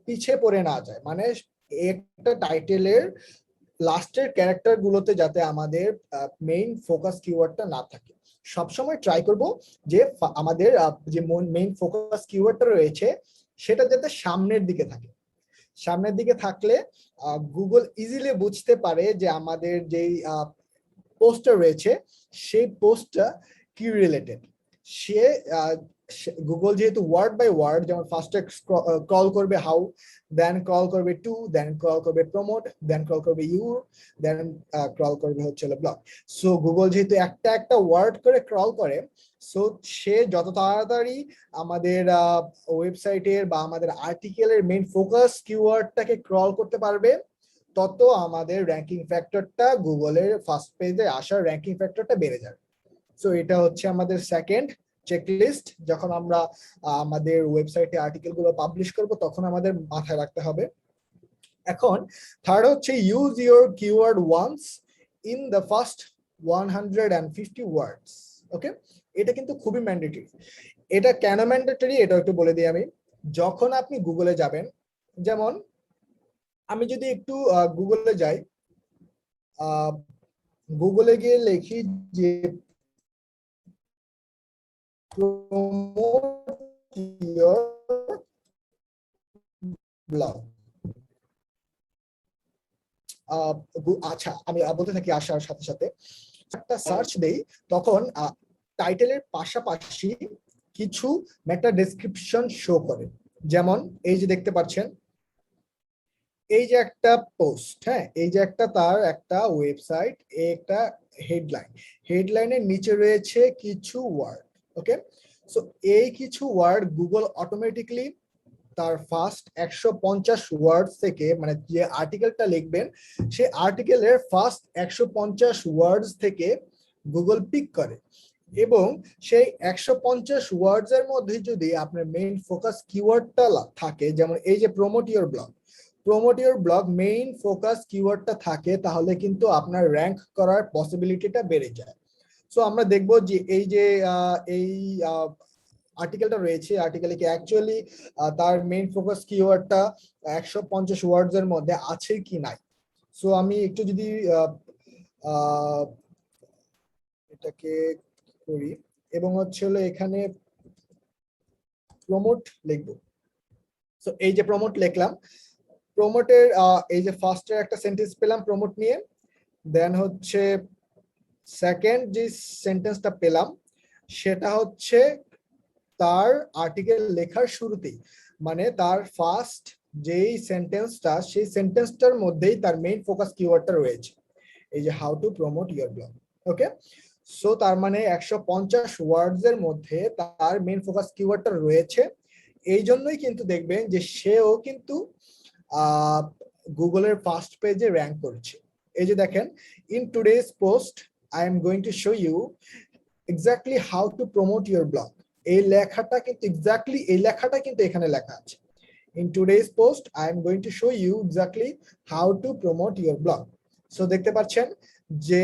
পিছিয়ে পড়ে না যায়। মানে একটা টাইটেলের লাস্টের ক্যারেক্টার গুলোতে যাতে আমাদের মেইন ফোকাস কিওয়ার্ডটা না থাকে। সবসময় ট্রাই করব যে আমাদের যে মেইন ফোকাস কিওয়ার্ডটা রয়েছে সেটা যাতে সামনের দিকে থাকে। সামনের দিকে থাকলে গুগল ইজিলি বুঝতে পারে যে আমাদের যেই পোস্টটা রয়েছে সেই পোস্টটা কি রিলেটেড। গুগল যেহেতু ওয়ার্ড বাই ওয়ার্ড, যেমন ফার্স্টে ক্রল করবে হাউ, দেন ক্রল করবে টু, দেন ক্রল করবে প্রমোট, দেন ক্রল করবে ইউর, দেন ক্রল করবে হচ্ছে ব্লগ। সো গুগল যেহেতু একটা একটা ওয়ার্ড করে ক্রল করে, সো সে যত তাড়াতাড়ি আমাদের ওয়েবসাইটের বা আমাদের আর্টিকেলের মেইন ফোকাস কিওয়ার্ডটাকে ক্রল করতে পারবে, তত আমাদের র্যাঙ্কিং ফ্যাক্টরটা, গুগলের ফার্স্ট পেজে আসার র্যাঙ্কিং ফ্যাক্টরটা বেড়ে যাবে। সো এটা হচ্ছে আমাদের সেকেন্ড চেকলিস্ট। যখন আমরা আমাদের ওয়েবসাইটে আর্টিকেল গুলো পাবলিশ করব, তখন আমাদের মাথায় রাখতে হবে। এখন থার্ড হচ্ছে use your keyword once in the first 150 words. Okay, এটা কিন্তু খুবই ম্যান্ডেটরি। এটা কেন ম্যান্ডেটরি এটা একটু বলে দিই আমি। যখন আপনি গুগলে যাবেন, যেমন আমি যদি একটু গুগলে যাই, গুগলে গিয়ে লিখি যে promote your blog, আচ্ছা আমি বলতে থাকি আসার সাথে সাথে একটা সার্চ দেই, তখন টাইটেলের পাশাপাশি কিছু মেটা ডেসক্রিপশন শো করে। যেমন এই যে দেখতে পাচ্ছেন, এই যে একটা পোস্ট, হ্যাঁ, এই যে একটা তার একটা ওয়েবসাইট, একটা হেডলাইন, হেডলাইনের নিচে রয়েছে কিছু ওয়ার্ড। ওকে, সো এই কিছু ওয়ার্ড গুগল অটোমেটিকলি তার ফার্স্ট 150 ওয়ার্ড থেকে, মানে যে আর্টিকেলটা লিখবেন সেই আর্টিকেলের ফার্স্ট 150 ওয়ার্ডস থেকে গুগল পিক করে, এবং সেই 150 ওয়ার্ডস এর মধ্যে যদি আপনার মেইন ফোকাস কিওয়ার্ডটা থাকে, যেমন এই যে promote your blog, promote your blog main focus কিওয়ার্ডটা থাকে, তাহলে কিন্তু আপনার র্যাঙ্ক করার পসিবিলিটিটা বেড়ে যায়। সো আমরা দেখব যে এই যে এই আর্টিকেলটা রয়েছে, আর্টিকেলে কি অ্যাকচুয়ালি তার মেইন ফোকাস কিওয়ার্ডটা 150 ওয়ার্ডস এর মধ্যে আছে কি নাই। সো আমি একটু যদি এটাকে করি এবং হচ্ছে এখানে প্রমোট লিখব। সো এই যে প্রমোট লিখলাম, প্রমোটের এই যে ফার্স্টের একটা সেন্টেন্স পেলাম প্রমোট নিয়ে, দেন হচ্ছে সেকেন্ড যে সেন্টেন্সটা পেলাম সেটা হচ্ছে তার আর্টিকেল লেখার শুরুতেই, মানে তার ফার্স্ট যেই সেন্টেন্সটা, সেই সেন্টেন্সটার মধ্যেই তার মেইন ফোকাস কিওয়ার্ডটা রয়েছে, এই যে how to promote your blog. Okay, so তার মানে 150 ওয়ার্ডস এর মধ্যে তার মেইন ফোকাস কিওয়ার্ডটা রয়েছে। এই জন্যই কিন্তু দেখবেন যে সেও কিন্তু গুগলের ফার্স্ট পেজে র্যাঙ্ক করছে। এই যে দেখেন, in today's post I am going to show you exactly how to promote your blog. এই লেখাটা কিন্তু এক্স্যাক্টলি এই লেখাটা কিন্তু এখানে লেখা আছে, in today's post I am going to show you exactly how to promote your blog. So দেখতে পাচ্ছেন যে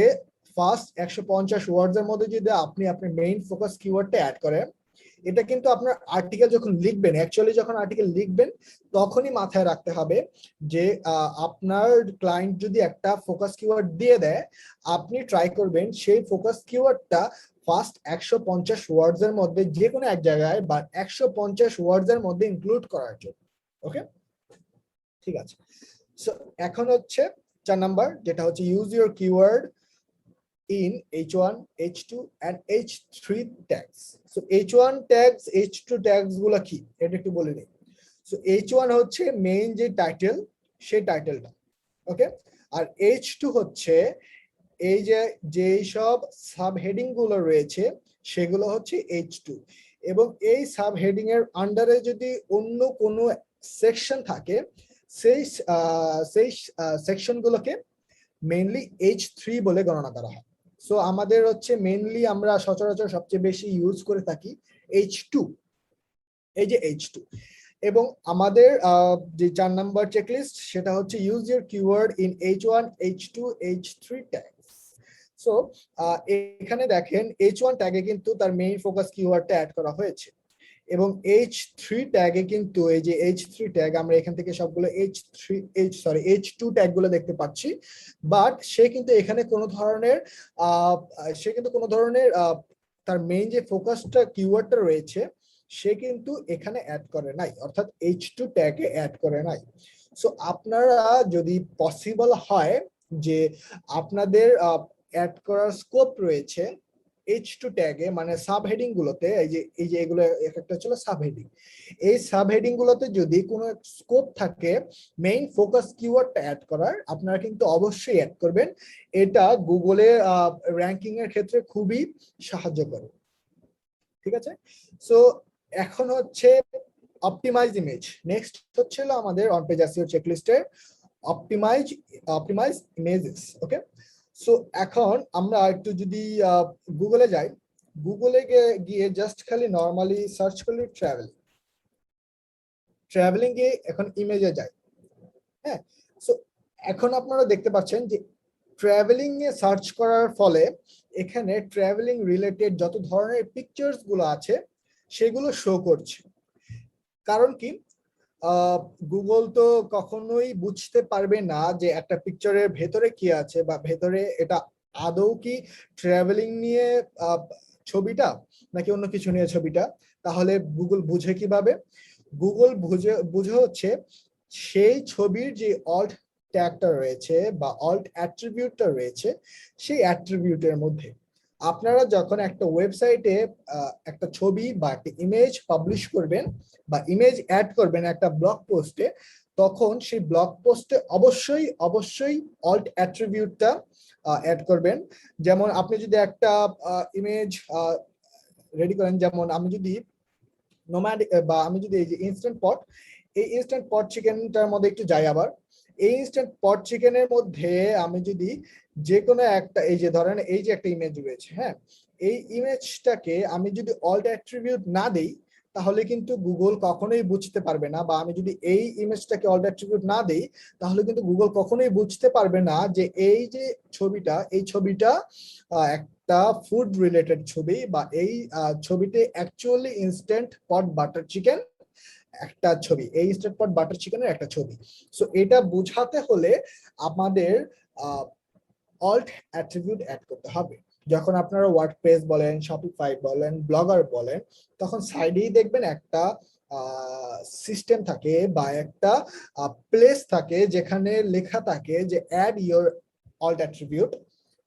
ফার্স্ট 150 ওয়ার্ডস এর মধ্যে যদি আপনি আপনার মেইন ফোকাস কিওয়ার্ডটা অ্যাড করেন, এটা কিন্তু আপনার আর্টিকেল যখন লিখবেন, অ্যাকচুয়ালি যখন আর্টিকেল লিখবেন তখনই মাথায় রাখতে হবে যে আপনার ক্লায়েন্ট যদি একটা ফোকাস কিওয়ার্ড দিয়ে দেয়, আপনি ট্রাই করবেন সেই ফোকাস কিওয়ার্ডটা ফার্স্ট 150 ওয়ার্ডস এর মধ্যে যে কোনো এক জায়গায় বা 150 ওয়ার্ডস এর মধ্যে ইনক্লুড করার জন্য। ওকে, ঠিক আছে। সো এখন হচ্ছে 4 নাম্বার, যেটা হচ্ছে use your keyword in H1, H2 and H3 tags. So H1 tags, H2 tags গুলা কি এটা একটু বলে নিই। সো H1 হচ্ছে মেইন যে টাইটেল, সেই টাইটেলটা। ওকে, আর H2 হচ্ছে এই যে যেই সব সাব হেডিং গুলো রয়েছে সেগুলো হচ্ছে H2, এবং এই সাব হেডিং এর আন্ডারে যদি অন্য কোনো সেকশন থাকে, সেই সেকশন গুলোকে মেইনলি H3 বলে গণনা করা হয়। সো আমাদের হচ্ছে মেইনলি আমরা সচরাচর সবচেয়ে বেশি ইউজ করে থাকি H2, এই যে H2, এবং আমাদের যে 4 নাম্বার চেকলিস্ট সেটা হচ্ছে use your keyword in H1, H2, H3 tags. So এখানে দেখেন H1 ট্যাগে কিন্তু তার মেইন ফোকাস কিওয়ার্ডটা অ্যাড করা হয়েছে, এবং H3 ট্যাগে কিন্তু এই যে H3 ট্যাগ আমরা এখান থেকে সবগুলো H2 ট্যাগ গুলো দেখতে পাচ্ছি, বাট সে কিন্তু এখানে কোনো ধরনের তার মেইন যে ফোকাসটা কিওয়ার্ডটা রয়েছে সে কিন্তু এখানে অ্যাড করে নাই, অর্থাৎ H2 ট্যাগে অ্যাড করে নাই। সো আপনারা যদি পসিবল হয় যে আপনাদের অ্যাড করার স্কোপ রয়েছে H2 ট্যাগে মানে সাব হেডিং গুলোতে এই যে এগুলো এক একটা ছিল সাব হেডিং, এই সাব হেডিং গুলোতে যদি কোনো স্কোপ থাকে মেইন ফোকাস কিওয়ার্ডটা অ্যাড করার, আপনারা কিন্তু অবশ্যই অ্যাড করবেন। এটা গুগলে র্যাঙ্কিং এর ক্ষেত্রে খুবই সাহায্য করে। ঠিক আছে, সো এখন হচ্ছে অপটিমাইজ ইমেজ। নেক্সট হচ্ছে আমাদের অন পেজ এসইও চেকলিস্টের অপটিমাইজ ইমেজেস। ওকে, সো এখন আমরা একটু যদি গুগলে যাই, গুগলে গিয়ে জাস্ট খালি নর্মালি সার্চ করলে ট্রাভেলিং এ এখন ইমেজে যাই। হ্যাঁ, সো এখন আপনারা দেখতে পাচ্ছেন যে ট্রাভেলিং এ সার্চ করার ফলে এখানে ট্রাভেলিং রিলেটেড যত ধরনের পিকচার্স গুলো আছে সেগুলো শো করছে। কারণ কি, গুগল তো কখনোই বুঝতে পারবে না যে একটা পিকচারের ভেতরে কি আছে বা ভেতরে এটা আদৌ কি ট্রাভেলিং নিয়ে ছবিটা নাকি অন্য কিছু নিয়ে ছবিটা। তাহলে গুগল বুঝে কিভাবে? গুগল বুঝে হচ্ছে সেই ছবির যে অল্ট ট্যাগটা রয়েছে বা অল্ট অ্যাট্রিবিউটটা রয়েছে, সেই অ্যাট্রিবিউটের মধ্যে আপনারা যখন একটা ওয়েবসাইটে একটা ছবি বা একটা ইমেজ পাবলিশ করবেন বা ইমেজ অ্যাড করবেন একটা ব্লগ পোস্টে, তখন সেই ব্লগ পোস্টে অবশ্যই অল্ট অ্যাট্রিবিউটটা অ্যাড করবেন। যেমন আপনি যদি একটা ইমেজ রেডি করেন, যেমন আমি যদি নোম্যাডিক বা আমি যদি এই যে ইনস্ট্যান্ট পট চিকেনটার মধ্যে একটু যাই, আবার এই ইনস্ট্যান্ট পট চিকেনের মধ্যে আমি যদি যে কোনো একটা, এই যে ধরেন এই যে একটা ইমেজ রয়েছে, হ্যাঁ, এই ইমেজটাকে আমি যদি অল্ট অ্যাট্রিবিউট না দেই তাহলে কিন্তু গুগল কখনোই বুঝতে পারবে না, বা আমি যদি এই ইমেজটাকে অল্ট অ্যাট্রিবিউট না দেই তাহলে কিন্তু গুগল কখনোই বুঝতে পারবে না যে এই যে ছবিটা একটা ফুড রিলেটেড ছবি, বা এই ছবিতে actually instant pot butter chicken একটা ছবি, এই ইনস্ট্যান্ট পট বাটার চিকেনের একটা ছবি। সো এটা বোঝাতে হলে আমাদের অল্ট অ্যাট্রিবিউট অ্যাড করতে হবে। যখন আপনারা ওয়ার্ডপ্রেস বলেন, শপিফাই বলেন, ব্লগার বলেন, তখন সাইডেই দেখবেন একটা সিস্টেম থাকে বা একটা প্লেস থাকে যেখানে লেখা থাকে যে অ্যাড ইওর অল্ট অ্যাট্রিবিউট।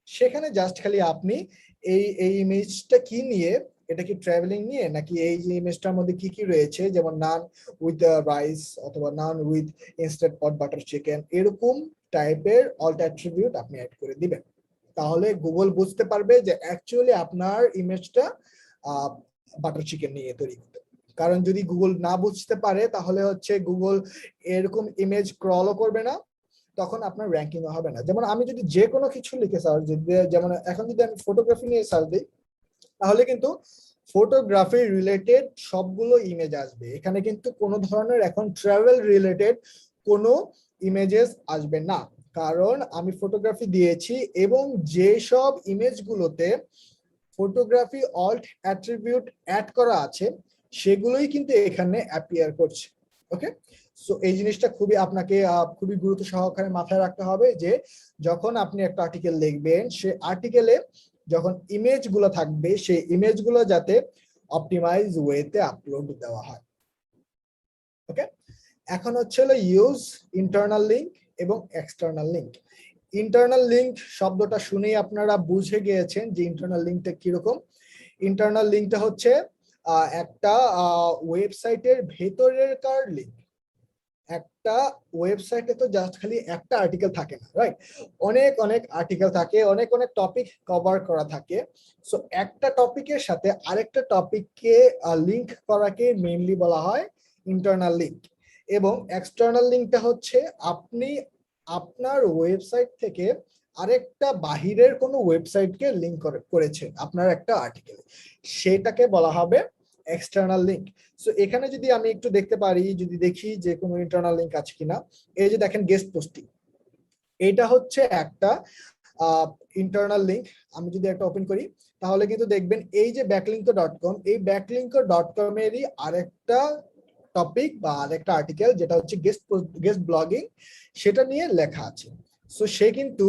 সেখানে জাস্ট খালি আপনি এই ইমেজটা কি নিয়ে, এটা কি ট্রাভেলিং নিয়ে নাকি এই যে ইমেজটার মধ্যে কি কি রয়েছে, যেমন নান উইথ রাইস অথবা naan with instant pot butter chicken, এরকম টাইপের অল্ট অ্যাট্রিবিউট আপনি অ্যাড করে দিবেন। তাহলে গুগল বুঝতে পারবে যে অ্যাকচুয়ালি আপনার ইমেজটা বাটার চিকেন নিয়ে তৈরি করতে। কারণ যদি গুগল না বুঝতে পারে তাহলে হচ্ছে গুগল এরকম ইমেজ ক্রলও করবে না, তখন আপনার র্যাঙ্কিং হবে না। যেমন আমি যদি যে কোনো কিছু লিখে সার্চ দিই, যেমন এখন যদি আমি ফটোগ্রাফি নিয়ে সার্চ দিই তাহলে কিন্তু ফটোগ্রাফি রিলেটেড সবগুলো ইমেজ আসবে। এখানে কিন্তু কোনো ধরনের এখন ট্রাভেল রিলেটেড কোনো ইমেজেস আসবে না, কারণ আমি ফটোগ্রাফি দিয়েছি এবং যেসব ইমেজগুলোতে ফটোগ্রাফি অল্ট অ্যাট্রিবিউট অ্যাড করা আছে সেগুলোই কিন্তু এখানে অ্যাপিয়ার করছে। ওকে, সো এই জিনিসটা আপনাকে খুবই গুরুত্ব সহকারে মাথায় রাখতে হবে যে যখন আপনি একটা আর্টিকেল লিখবেন, সে আর্টিকেলে যখন ইমেজগুলো থাকবে সেই ইমেজগুলো যাতে অপটিমাইজ ওয়েতে আপলোড দেওয়া হয়। ওকে, এখন হচ্ছে ইউজ ইন্টারনাল লিঙ্ক এবং এক্সটার্নাল লিঙ্ক। ইন্টারনাল লিঙ্ক শব্দটা শুনেই আপনারা বুঝে গিয়েছেন যে ইন্টারনাল লিঙ্কটা কিরকম। ইন্টারনাল লিঙ্কটা হচ্ছে একটা ওয়েবসাইটের ভেতরেরকার লিঙ্ক। একটা ওয়েবসাইটে তো জাস্ট খালি একটা আর্টিকেল থাকে না, রাইট? অনেক আর্টিকেল থাকে, অনেক টপিক কভার করা থাকে। সো একটা টপিকের সাথে আরেকটা টপিককে লিঙ্ক করাকে মেইনলি বলা হয় ইন্টারনাল লিঙ্ক। এবং এক্সটার্নাল লিঙ্কটা হচ্ছে আপনি আপনার ওয়েবসাইট থেকে আরেকটা বাহিরের কোনো ওয়েবসাইটকে লিঙ্ক করেছেন আপনার একটা আর্টিকেলে, সেটাকে বলা হবে এক্সটার্নাল লিঙ্ক। সো এখানে যদি আমি একটু দেখতে পারি, যদি দেখি যে কোনো ইন্টারনাল লিঙ্ক আছে কিনা, এই যে দেখেন গেস্ট পোস্টিং, এটা হচ্ছে একটা ইন্টারনাল লিঙ্ক। আমি যদি একটা ওপেন করি তাহলে কিন্তু দেখবেন এই যে backlink.com, এই backlink.com এরই আরেকটা টপিক বা আরেকটা আর্টিকেল যেটা হচ্ছে গেস্ট ব্লগিং, সেটা নিয়ে লেখা আছে। সো সে কিন্তু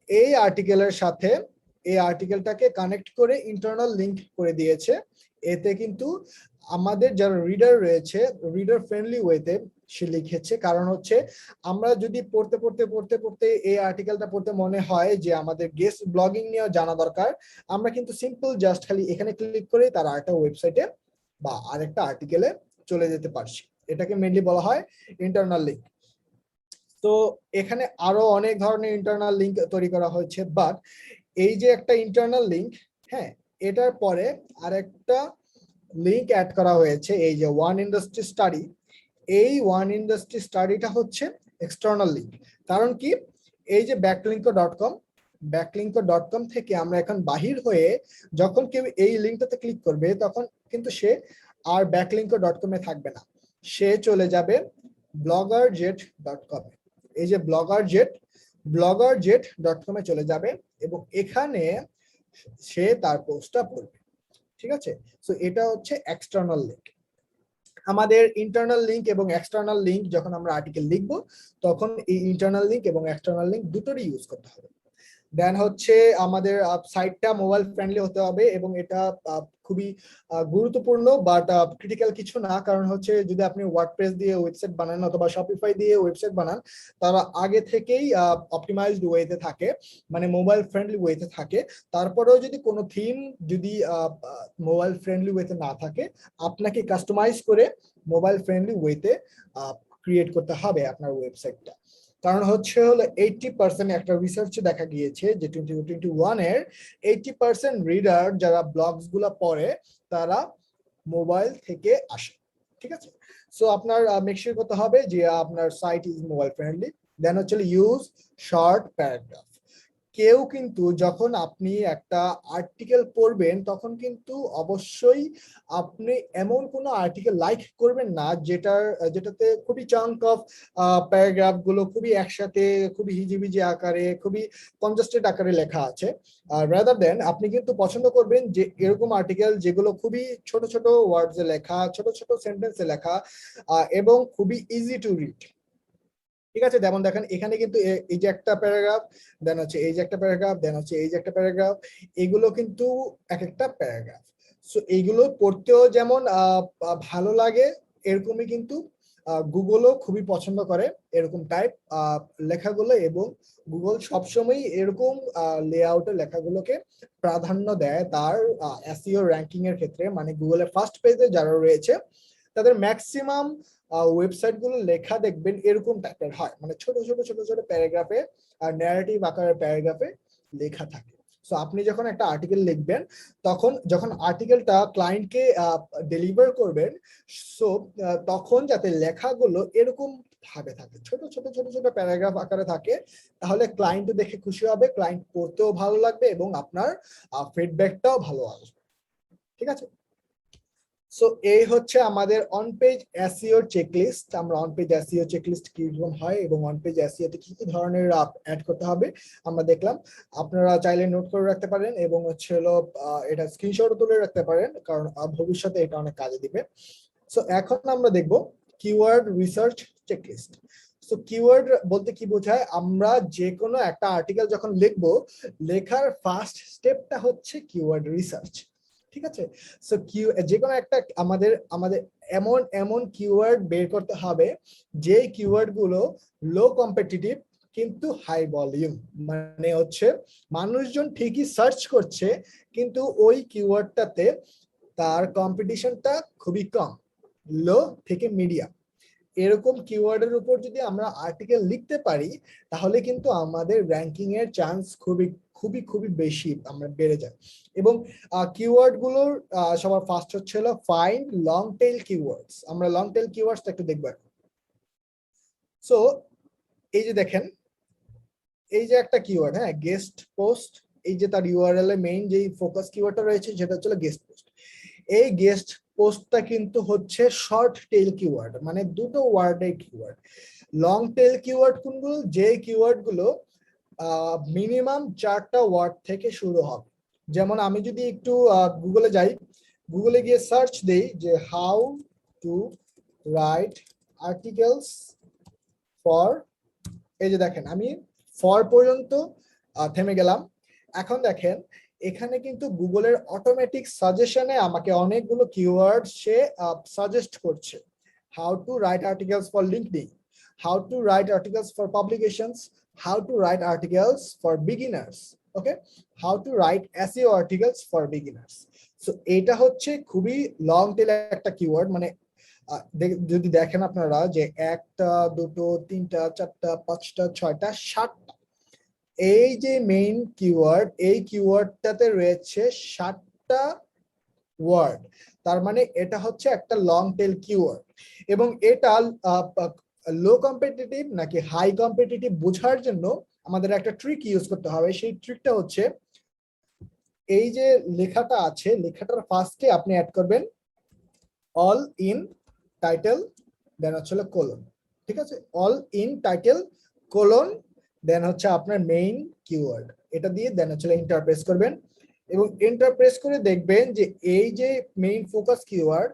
এই আর্টিকেলের সাথে এই আর্টিকেলটাকে কানেক্ট করে ইন্টারনাল লিঙ্ক করে দিয়েছে। এতে কিন্তু আমাদের যারা রিডার রয়েছে রিডার ফ্রেন্ডলি ওয়েতে সে লিখেছে, কারণ হচ্ছে আমরা যদি পড়তে পড়তে পড়তে পড়তে এই আর্টিকেলটা পড়তে মনে হয় যে আমাদের গেস্ট ব্লগিং নিয়ে জানা দরকার, আমরা কিন্তু সিম্পল জাস্ট খালি এখানে ক্লিক করে তার আরেকটা ওয়েবসাইটে বা আরেকটা আর্টিকেলে চলে যেতে পারছি। এটাকে মেইনলি বলা হয় ইন্টারনাল লিঙ্ক। তো এখানে আরো অনেক ধরনের ইন্টারনাল লিঙ্ক তৈরি করা হয়েছে, বাট এই যে একটা ইন্টারনাল লিঙ্ক, হ্যাঁ, এটার পরে আরেকটা লিঙ্ক অ্যাড করা হয়েছে, এই যে ওয়ান ইন্ডাস্ট্রি স্টাডি। এই ওয়ান ইন্ডাস্ট্রি স্টাডিটা হচ্ছে এক্সটার্নাল লিঙ্ক। কারণ কি, এই যে ব্যাকলিঙ্কো.কম থেকে আমরা এখন বাহির হয়ে যখন কেউ এই লিঙ্কটাতে ক্লিক করবে তখন কিন্তু সে আর ব্যাকলিঙ্কো.কম এ থাকবে না, সে চলে যাবে bloggerjet.com এ। এই যে bloggerjet.com এ চলে যাবে এবং এখানে সে তার পোস্টটা পড়বে। ঠিক আছে, সো এটা হচ্ছে এক্সটার্নাল লিঙ্ক। আমাদের ইন্টারনাল লিঙ্ক এবং এক্সটার্নাল লিঙ্ক যখন আমরা আর্টিকেল লিখবো তখন এই ইন্টারনাল লিঙ্ক এবং এক্সটার্নাল লিঙ্ক দুটোরই ইউজ করতে হবে। দেন হচ্ছে আমাদের সাইটটা মোবাইল ফ্রেন্ডলি হতে হবে এবং এটা খুবই গুরুত্বপূর্ণ বাট ক্রিটিক্যাল কিছু না, কারণ হচ্ছে যদি আপনি ওয়ার্ডপ্রেস দিয়ে ওয়েবসাইট বানান অথবা শপিফাই দিয়ে ওয়েবসাইট বানান, তারা আগে থেকেই অপটিমাইজড ওয়েতে থাকে, মানে মোবাইল ফ্রেন্ডলি ওয়েতে থাকে। তারপরেও যদি কোনো থিম যদি মোবাইল ফ্রেন্ডলি ওয়েতে না থাকে, আপনাকে কাস্টমাইজ করে মোবাইল ফ্রেন্ডলি ওয়েতে ক্রিয়েট করতে হবে আপনার ওয়েবসাইটটা। কারণ হচ্ছে হলো 80% একটা রিসার্চে দেখা গিয়েছে যে 2021 এর 80% রিডার যারা ব্লগস গুলা পড়ে তারা মোবাইল থেকে আসে। ঠিক আছে, সো আপনার মেক শিওর করতে হবে যে আপনার সাইট ইজ মোবাইল ফ্রেন্ডলি। দেন হচ্ছে ইউজ শর্ট প্যারাগ্রাফ। কেউ কিন্তু যখন আপনি একটা আর্টিকেল পড়বেন তখন কিন্তু অবশ্যই আপনি এমন কোনো আর্টিকেল লাইক করবেন না যেটাতে খুবই চাঙ্ক অফ প্যারাগ্রাফ গুলো খুবই একসাথে খুবই হিজিবিজি আকারে খুবই কনজাস্টেড আকারে লেখা আছে। রাদার দেন আপনি কিন্তু পছন্দ করবেন যে এরকম আর্টিকেল যেগুলো খুবই ছোট ছোট ওয়ার্ডসে লেখা, ছোট ছোট সেন্টেন্সে লেখা এবং খুবই ইজি টু রিড। ঠিক আছে, যেমন দেখেন এখানে কিন্তু এই যে একটা প্যারাগ্রাফ, দেন হচ্ছে এই যে একটা প্যারাগ্রাফ, দেন হচ্ছে এই যে একটা প্যারাগ্রাফ, এগুলো কিন্তু এক একটা প্যারাগ্রাফ। সো এইগুলো পড়তেও যেমন ভালো লাগে, এরকমই কিন্তু গুগলও খুবই পছন্দ করে এরকম টাইপ লেখাগুলো, এবং গুগল সবসময় এরকম লেআউটের লেখাগুলোকে প্রাধান্য দেয় তার এসইও র্যাঙ্কিং এর ক্ষেত্রে। মানে গুগলের ফার্স্ট পেজে যারা রয়েছে তাদের ম্যাক্সিমাম ওয়েবসাইট গুলো লেখা দেখবেন এরকম টাইপের হয়, মানে ছোট ছোট ছোট ছোট প্যারাগ্রাফে আর ন্যারেটিভ আকারের প্যারাগ্রাফে লেখা থাকে। সো আপনি যখন একটা আর্টিকেল লিখবেন তখন যখন আর্টিকেলটা ক্লায়েন্টকে ডেলিভার করবেন, সো তখন যাতে লেখাগুলো এরকম ভাবে থাকে, ছোট ছোট ছোট ছোট প্যারাগ্রাফ আকারে থাকে, তাহলে ক্লায়েন্টও দেখে খুশি হবে, ক্লায়েন্ট পড়তেও ভালো লাগবে এবং আপনার ফিডব্যাকটাও ভালো আসবে। ঠিক আছে, সো এই হচ্ছে আমাদের অন পেজ এসইও চেকলিস্ট। আমরা অন পেজ এসইও চেকলিস্ট কিরকম হয় এবং অন পেজ এসইও তে কি কি ধরনের অ্যাড করতে হবে আমরা দেখলাম। আপনারা চাইলে নোট করে রাখতে পারেন এবং হচ্ছে হলো এটা স্ক্রিনশট তুলে রাখতে পারেন, কারণ ভবিষ্যতে এটা অনেক কাজে দিবে। সো এখন আমরা দেখব keyword research checklist. So keyword বলতে কি বোঝায়, আমরা যে কোনো একটা আর্টিকেল যখন লিখবো, লেখার ফার্স্ট স্টেপটা হচ্ছে কিওয়ার্ড রিসার্চ। ঠিক আছে, সো যে কোনো একটা আমাদের এমন এমন কিওয়ার্ড বের করতে হবে যে কিওয়ার্ড গুলো লো কম্পিটিটিভ কিন্তু হাই ভলিউম, মানে হচ্ছে মানুষজন ঠিকই সার্চ করছে কিন্তু ওই কিওয়ার্ডটাতে তার কম্পিটিশনটা খুবই কম, লো থেকে মিডিয়াম। এরকম কিওয়ার্ডের উপর যদি আমরা আর্টিকেল লিখতে পারি তাহলে কিন্তু আমাদের র্যাঙ্কিং এর চান্স খুবই খুবই খুবই বেশি আমরা বেড়ে যায়। এবং কিওয়ার্ড গুলোর সবার ফার্স্ট হচ্ছে হলো ফাইন্ড লং টেল কিওয়ার্ডস। আমরা লং টেল কিওয়ার্ডসটা একটু দেখব। সো এই যে দেখেন, এই যে একটা কিওয়ার্ড, হ্যাঁ, গেস্ট পোস্ট, এই যে তার ইউআরএল এ মেইন যে ফোকাস কিওয়ার্ডটা রয়েছে সেটা হচ্ছে গেস্ট পোস্ট। এই গেস্ট পোস্টটা কিন্তু হচ্ছে শর্ট টেল কিওয়ার্ড, মানে দুটো ওয়ার্ডের কিওয়ার্ড। লং টেল কিওয়ার্ড কোনগুলো, যে কিওয়ার্ড গুলো মিনিমাম 4টা ওয়ার্ড থেকে শুরু হবে। যেমন আমি যদি একটু গুগলে যাই, গুগলে গিয়ে সার্চ দেই যে how to write articles for, এই যে দেখেন আমি ফর পর্যন্ত থেমে গেলাম। এখন দেখেন এখানে কিন্তু গুগলের অটোমেটিক সাজেশনে আমাকে অনেকগুলো কিওয়ার্ড সে সাজেস্ট করছে। How to write articles for LinkedIn, how to write articles for publications, how to write articles for beginners, okay, how to right SEO articles for beginners. So এটা হচ্ছে খুবই লং টেল একটা কিওয়ার্ড, মানে যদি দেখেন আপনারা যে একটা, দুটো, তিনটা, চারটা, পাঁচটা, ছয়টা, সাতটা, এই যে মেইন কিওয়ার্ড, এই কিওয়ার্ডটাতে রয়েছে 7টা ওয়ার্ড। তার মানে এটা হচ্ছে একটা লং টেল কিওয়ার্ড, এবং এটা লো কম্পিটিটিভ নাকি হাই কম্পিটিটিভ বোঝার জন্য আমাদের একটা ট্রিক ইউজ করতে হবে। সেই ট্রিকটা হচ্ছে এই যে লেখাটা আছে, লেখাটার ফার্স্টে আপনি অ্যাড করবেন অল ইন টাইটেল, দেন হচ্ছে কোলন, ঠিক আছে, অল ইন টাইটেল কোলন, দেন হচ্ছে আপনার মেইন কিওয়ার্ড, এটা দিয়ে দেন হচ্ছে এন্টার প্রেস করবেন, এবং এন্টার প্রেস করে দেখবেন যে এই যে মেইন ফোকাস কিওয়ার্ড,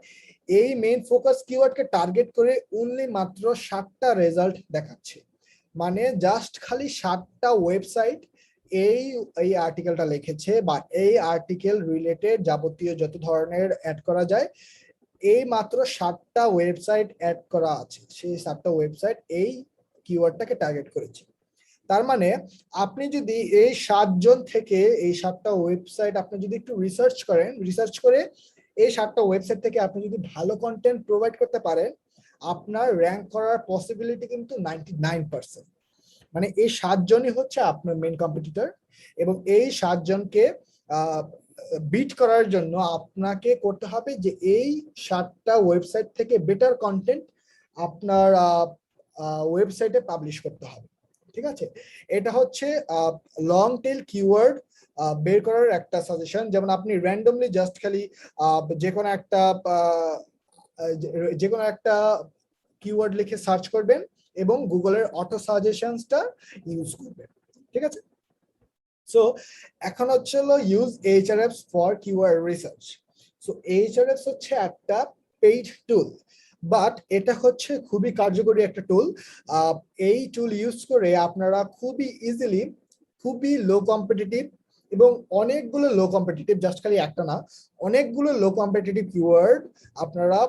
এই মেইন ফোকাস কিওয়ার্ডকে টার্গেট করে অনলি মাত্র 7টা রেজাল্ট দেখাচ্ছে। মানে জাস্ট খালি 7টা ওয়েবসাইট এই এই আর্টিকেলটা লিখেছে, বা এই আর্টিকেল রিলেটেড যাবতীয় যত ধরনের অ্যাড করা যায়, এই মাত্র 7টা ওয়েবসাইট অ্যাড করা আছে, সেই 7টা ওয়েবসাইট এই কিওয়ার্ডটাকে টার্গেট করেছে। তার মানে আপনি যদি এই 7 জন থেকে এই 7টা ওয়েবসাইট আপনি যদি একটু রিসার্চ করেন, রিসার্চ করে এই 7টা ওয়েবসাইট থেকে আপনি যদি ভালো কন্টেন্ট প্রোভাইড করতে পারেন, আপনার র্যাঙ্ক করার পসিবিলিটি কিন্তু 99%। মানে এই 7 জনই হচ্ছে আপনার মেইন কম্পিটিটর, এবং এই 7 জনকে বিট করার জন্য আপনাকে করতে হবে যে এই 7টা ওয়েবসাইট থেকে বেটার কন্টেন্ট আপনার ওয়েবসাইটে পাবলিশ করতে হবে, ঠিক আছে। এটা হচ্ছে লং টেল কিওয়ার্ড বের করার একটা সাজেশন। যেমন আপনি র্যান্ডমলি জাস্ট খালি যে কোনো একটা কিওয়ার্ড লিখে সার্চ করবেন এবং গুগলের অটো সাজেশনসটা ইউজ করবেন, ঠিক আছে। সো এখন হচ্ছে হলো use Ahrefs for keyword research. So Ahrefs হচ্ছে একটা পেইড টুল, বাট এটা হচ্ছে খুবই কার্যকরী একটা টুল। এই টুল ইউজ করে আপনারা খুবই ইজিলি, খুবই লো কম্পিটিটিভ এবং অনেকগুলো লো কম্পিটিটিভ, জাস্ট খালি একটা না, অনেকগুলো লো কম্পিটিটিভ কিওয়ার্ড আপনারা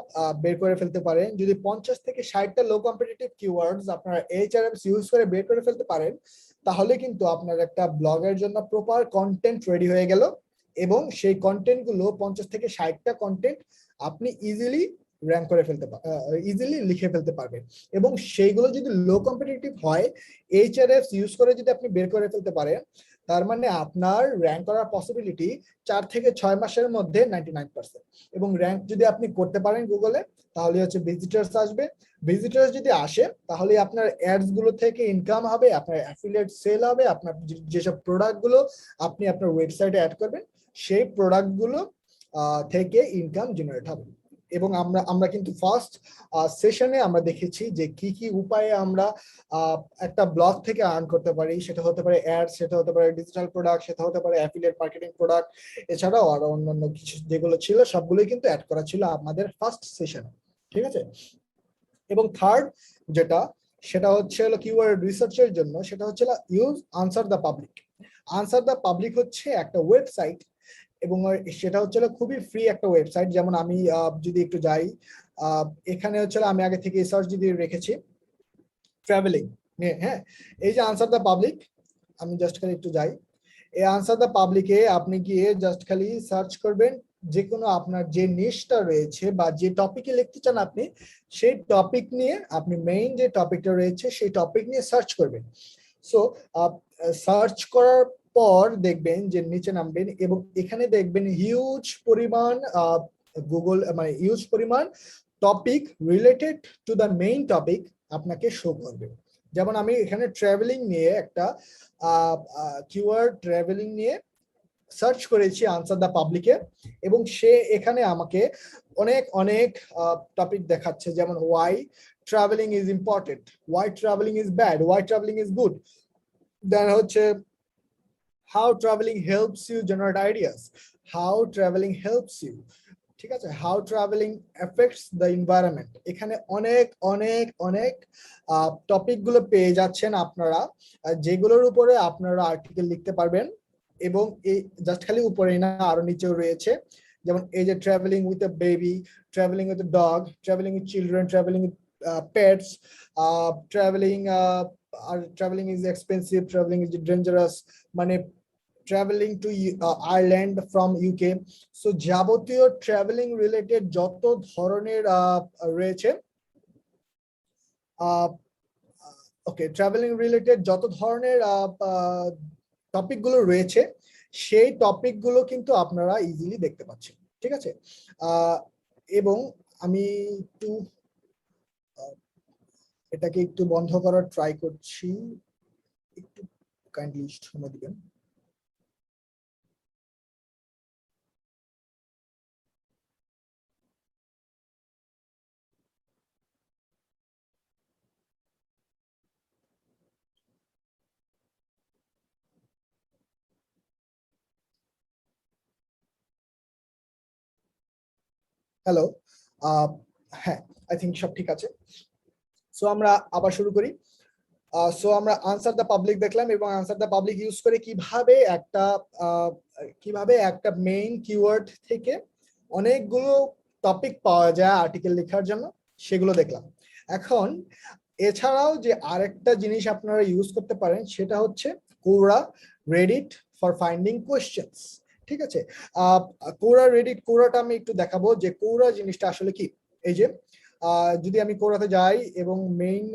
বের করে ফেলতে পারেন। যদি 50 থেকে 60টা লো কম্পিটিটিভ কিওয়ার্ডস আপনারা এইচআরএফস ইউজ করে বের করে ফেলতে পারেন, তাহলে কিন্তু আপনার একটা ব্লগের জন্য প্রপার কন্টেন্ট রেডি হয়ে গেল, এবং সেই কন্টেন্ট গুলো 50 থেকে 60টা কন্টেন্ট আপনি ইজিলি র্যাঙ্ক করে ফেলতে ইজিলি লিখে ফেলতে পারবেন। এবং সেইগুলো যদি লো কম্পিটিটিভ হয়, এইচআরএফস ইউজ করে যদি আপনি বের করে ফেলতে পারেন, তার মানে আপনার র্যাঙ্ক করার পসিবিলিটি 4 থেকে 6 মাসের মধ্যে 99%। এবং র্যাঙ্ক যদি আপনি করতে পারেন গুগলে, তাহলে হচ্ছে ভিজিটার্স আসবে, ভিজিটার্স যদি আসে তাহলে আপনার অ্যাডস গুলো থেকে ইনকাম হবে, আপনার অ্যাফিলিয়েট সেল হবে, আপনার যেসব প্রোডাক্ট গুলো আপনি আপনার ওয়েবসাইটে অ্যাড করবেন সেই প্রোডাক্ট গুলো থেকে ইনকাম জেনারেট হবে। এবং আমরা কিন্তু ফার্স্ট সেশনে আমরা দেখেছি যে কি কি উপায়ে আমরা একটা ব্লগ থেকে আর্ন করতে পারি। সেটা হতে পারে অ্যাড, সেটা হতে পারে ডিজিটাল প্রোডাক্ট, সেটা হতে পারে অ্যাফিলিয়েট মার্কেটিং প্রোডাক্ট, এছাড়াও আরো অন্যান্য কিছু যেগুলো ছিল সবগুলোই কিন্তু অ্যাড করা ছিল আমাদের ফার্স্ট সেশনে, ঠিক আছে। এবং থার্ড যেটা, সেটা হচ্ছে হলো কিওয়ার্ড রিসার্চের জন্য, সেটা হচ্ছে use answer the public. Answer the public হচ্ছে একটা ওয়েবসাইট, এবং সেটা হচ্ছে খুবই ফ্রি একটা ওয়েবসাইট। যেমন আমি যদি একটু যাই, এখানে হচ্ছে আমি আগে থেকে সার্চ যদি রেখেছি ট্রাভেলিং, হ্যাঁ, এই যে আনসার দ্য পাবলিক, আমি জাস্ট খালি একটু যাই, এই আনসার দ্য পাবলিকে আপনি গিয়ে জাস্ট খালি সার্চ করবেন যে কোনো আপনার যে নিশটা রয়েছে বা যে টপিকে লিখতে চান আপনি, সেই টপিক নিয়ে আপনি মেইন যে টপিকটা রয়েছে সেই টপিক নিয়ে সার্চ করবেন। সো সার্চ করার পর দেখবেন যে নিচে নামবেন এবং এখানে দেখবেন হিউজ পরিমাণ গুগল মানে হিউজ পরিমাণ topic related to the main topic আপনাকে শো করবে। যেমন আমি এখানে ট্রাভেলিং নিয়ে একটা কিওয়ার্ড ট্রাভেলিং নিয়ে সার্চ করেছি আনসার দ্য পাবলিকে, এবং সে এখানে আমাকে অনেক অনেক টপিক দেখাচ্ছে, যেমন why travelling is important, why travelling is bad, why travelling is good, then হচ্ছে how travelling helps you generate ideas, how travelling helps you, ঠিক আছে, how travelling affects the environment. এখানে অনেক অনেক অনেক টপিক গুলো পেয়ে যাচ্ছেন আপনারা, যেগুলোর উপরে আপনারা আর্টিকেল লিখতে পারবেন এবং এই জাস্ট খালি উপরেই না, আরো নিচেও রয়েছে, যেমন এই যে travelling with a baby, travelling with a dog, travelling with children, travelling with pets, travelling আর travelling is expensive, travelling is dangerous, মানে travelling to Ireland from UK. So যাবতীয় ট্রাভেলিং রিলেটেড যত ধরনের রয়েছে, ওকে, ট্রাভেলিং রিলেটেড যত ধরনের টপিক গুলো রয়েছে, সেই টপিক গুলো কিন্তু আপনারা ইজিলি দেখতে পাচ্ছেন, ঠিক আছে। এবং আমি একটু এটাকে একটু বন্ধ করার ট্রাই করছি, একটু কাইন্ডলি সময় দিবেন। হ্যালো, হ্যাঁ, আই থিঙ্ক সব ঠিক আছে। সো আমরা আবার শুরু করি। সো আমরা আনসার দ্য পাবলিক দেখলাম, এবং আনসার দ্য পাবলিক ইউজ করে কিভাবে একটা মেইন কিওয়ার্ড থেকে অনেকগুলো টপিক পাওয়া যায় আর্টিকেল লেখার জন্য, সেগুলো দেখলাম। এখন এছাড়াও যে আরেকটা জিনিস আপনারা ইউজ করতে পারেন, সেটা হচ্ছে কোরা, রেডিট ফর ফাইন্ডিং কোয়েশ্চেনস, ঠিক আছে। কোরা, রেডিট, কোরাটা আমি একটু দেখাবো যে কোরা জিনিসটা আসলে কি। এই যে যদি আমি কোরাতে যাই এবং মেইন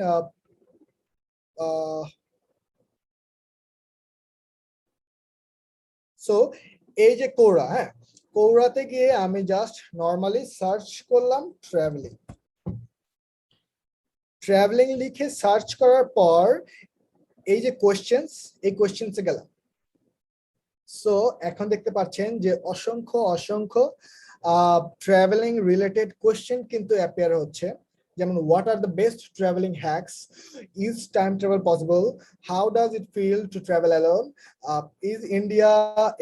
সো এই যে কোরা, হ্যাঁ, কোরাতে গিয়ে আমি জাস্ট নর্মালি সার্চ করলাম ট্রাভেলিং, ট্রাভেলিং লিখে সার্চ করার পর এই যে কোয়েশ্চেন্স, এই কোয়েশ্চেন্সে গেলাম। সো এখন দেখতে পাচ্ছেন যে অসংখ্য ট্রাভেলিং রিলেটেড কোয়েশ্চেন কিন্তু অ্যাপিয়ার হচ্ছে, যেমন what are the best traveling hacks, is time travel possible, how does it feel to travel alone, is India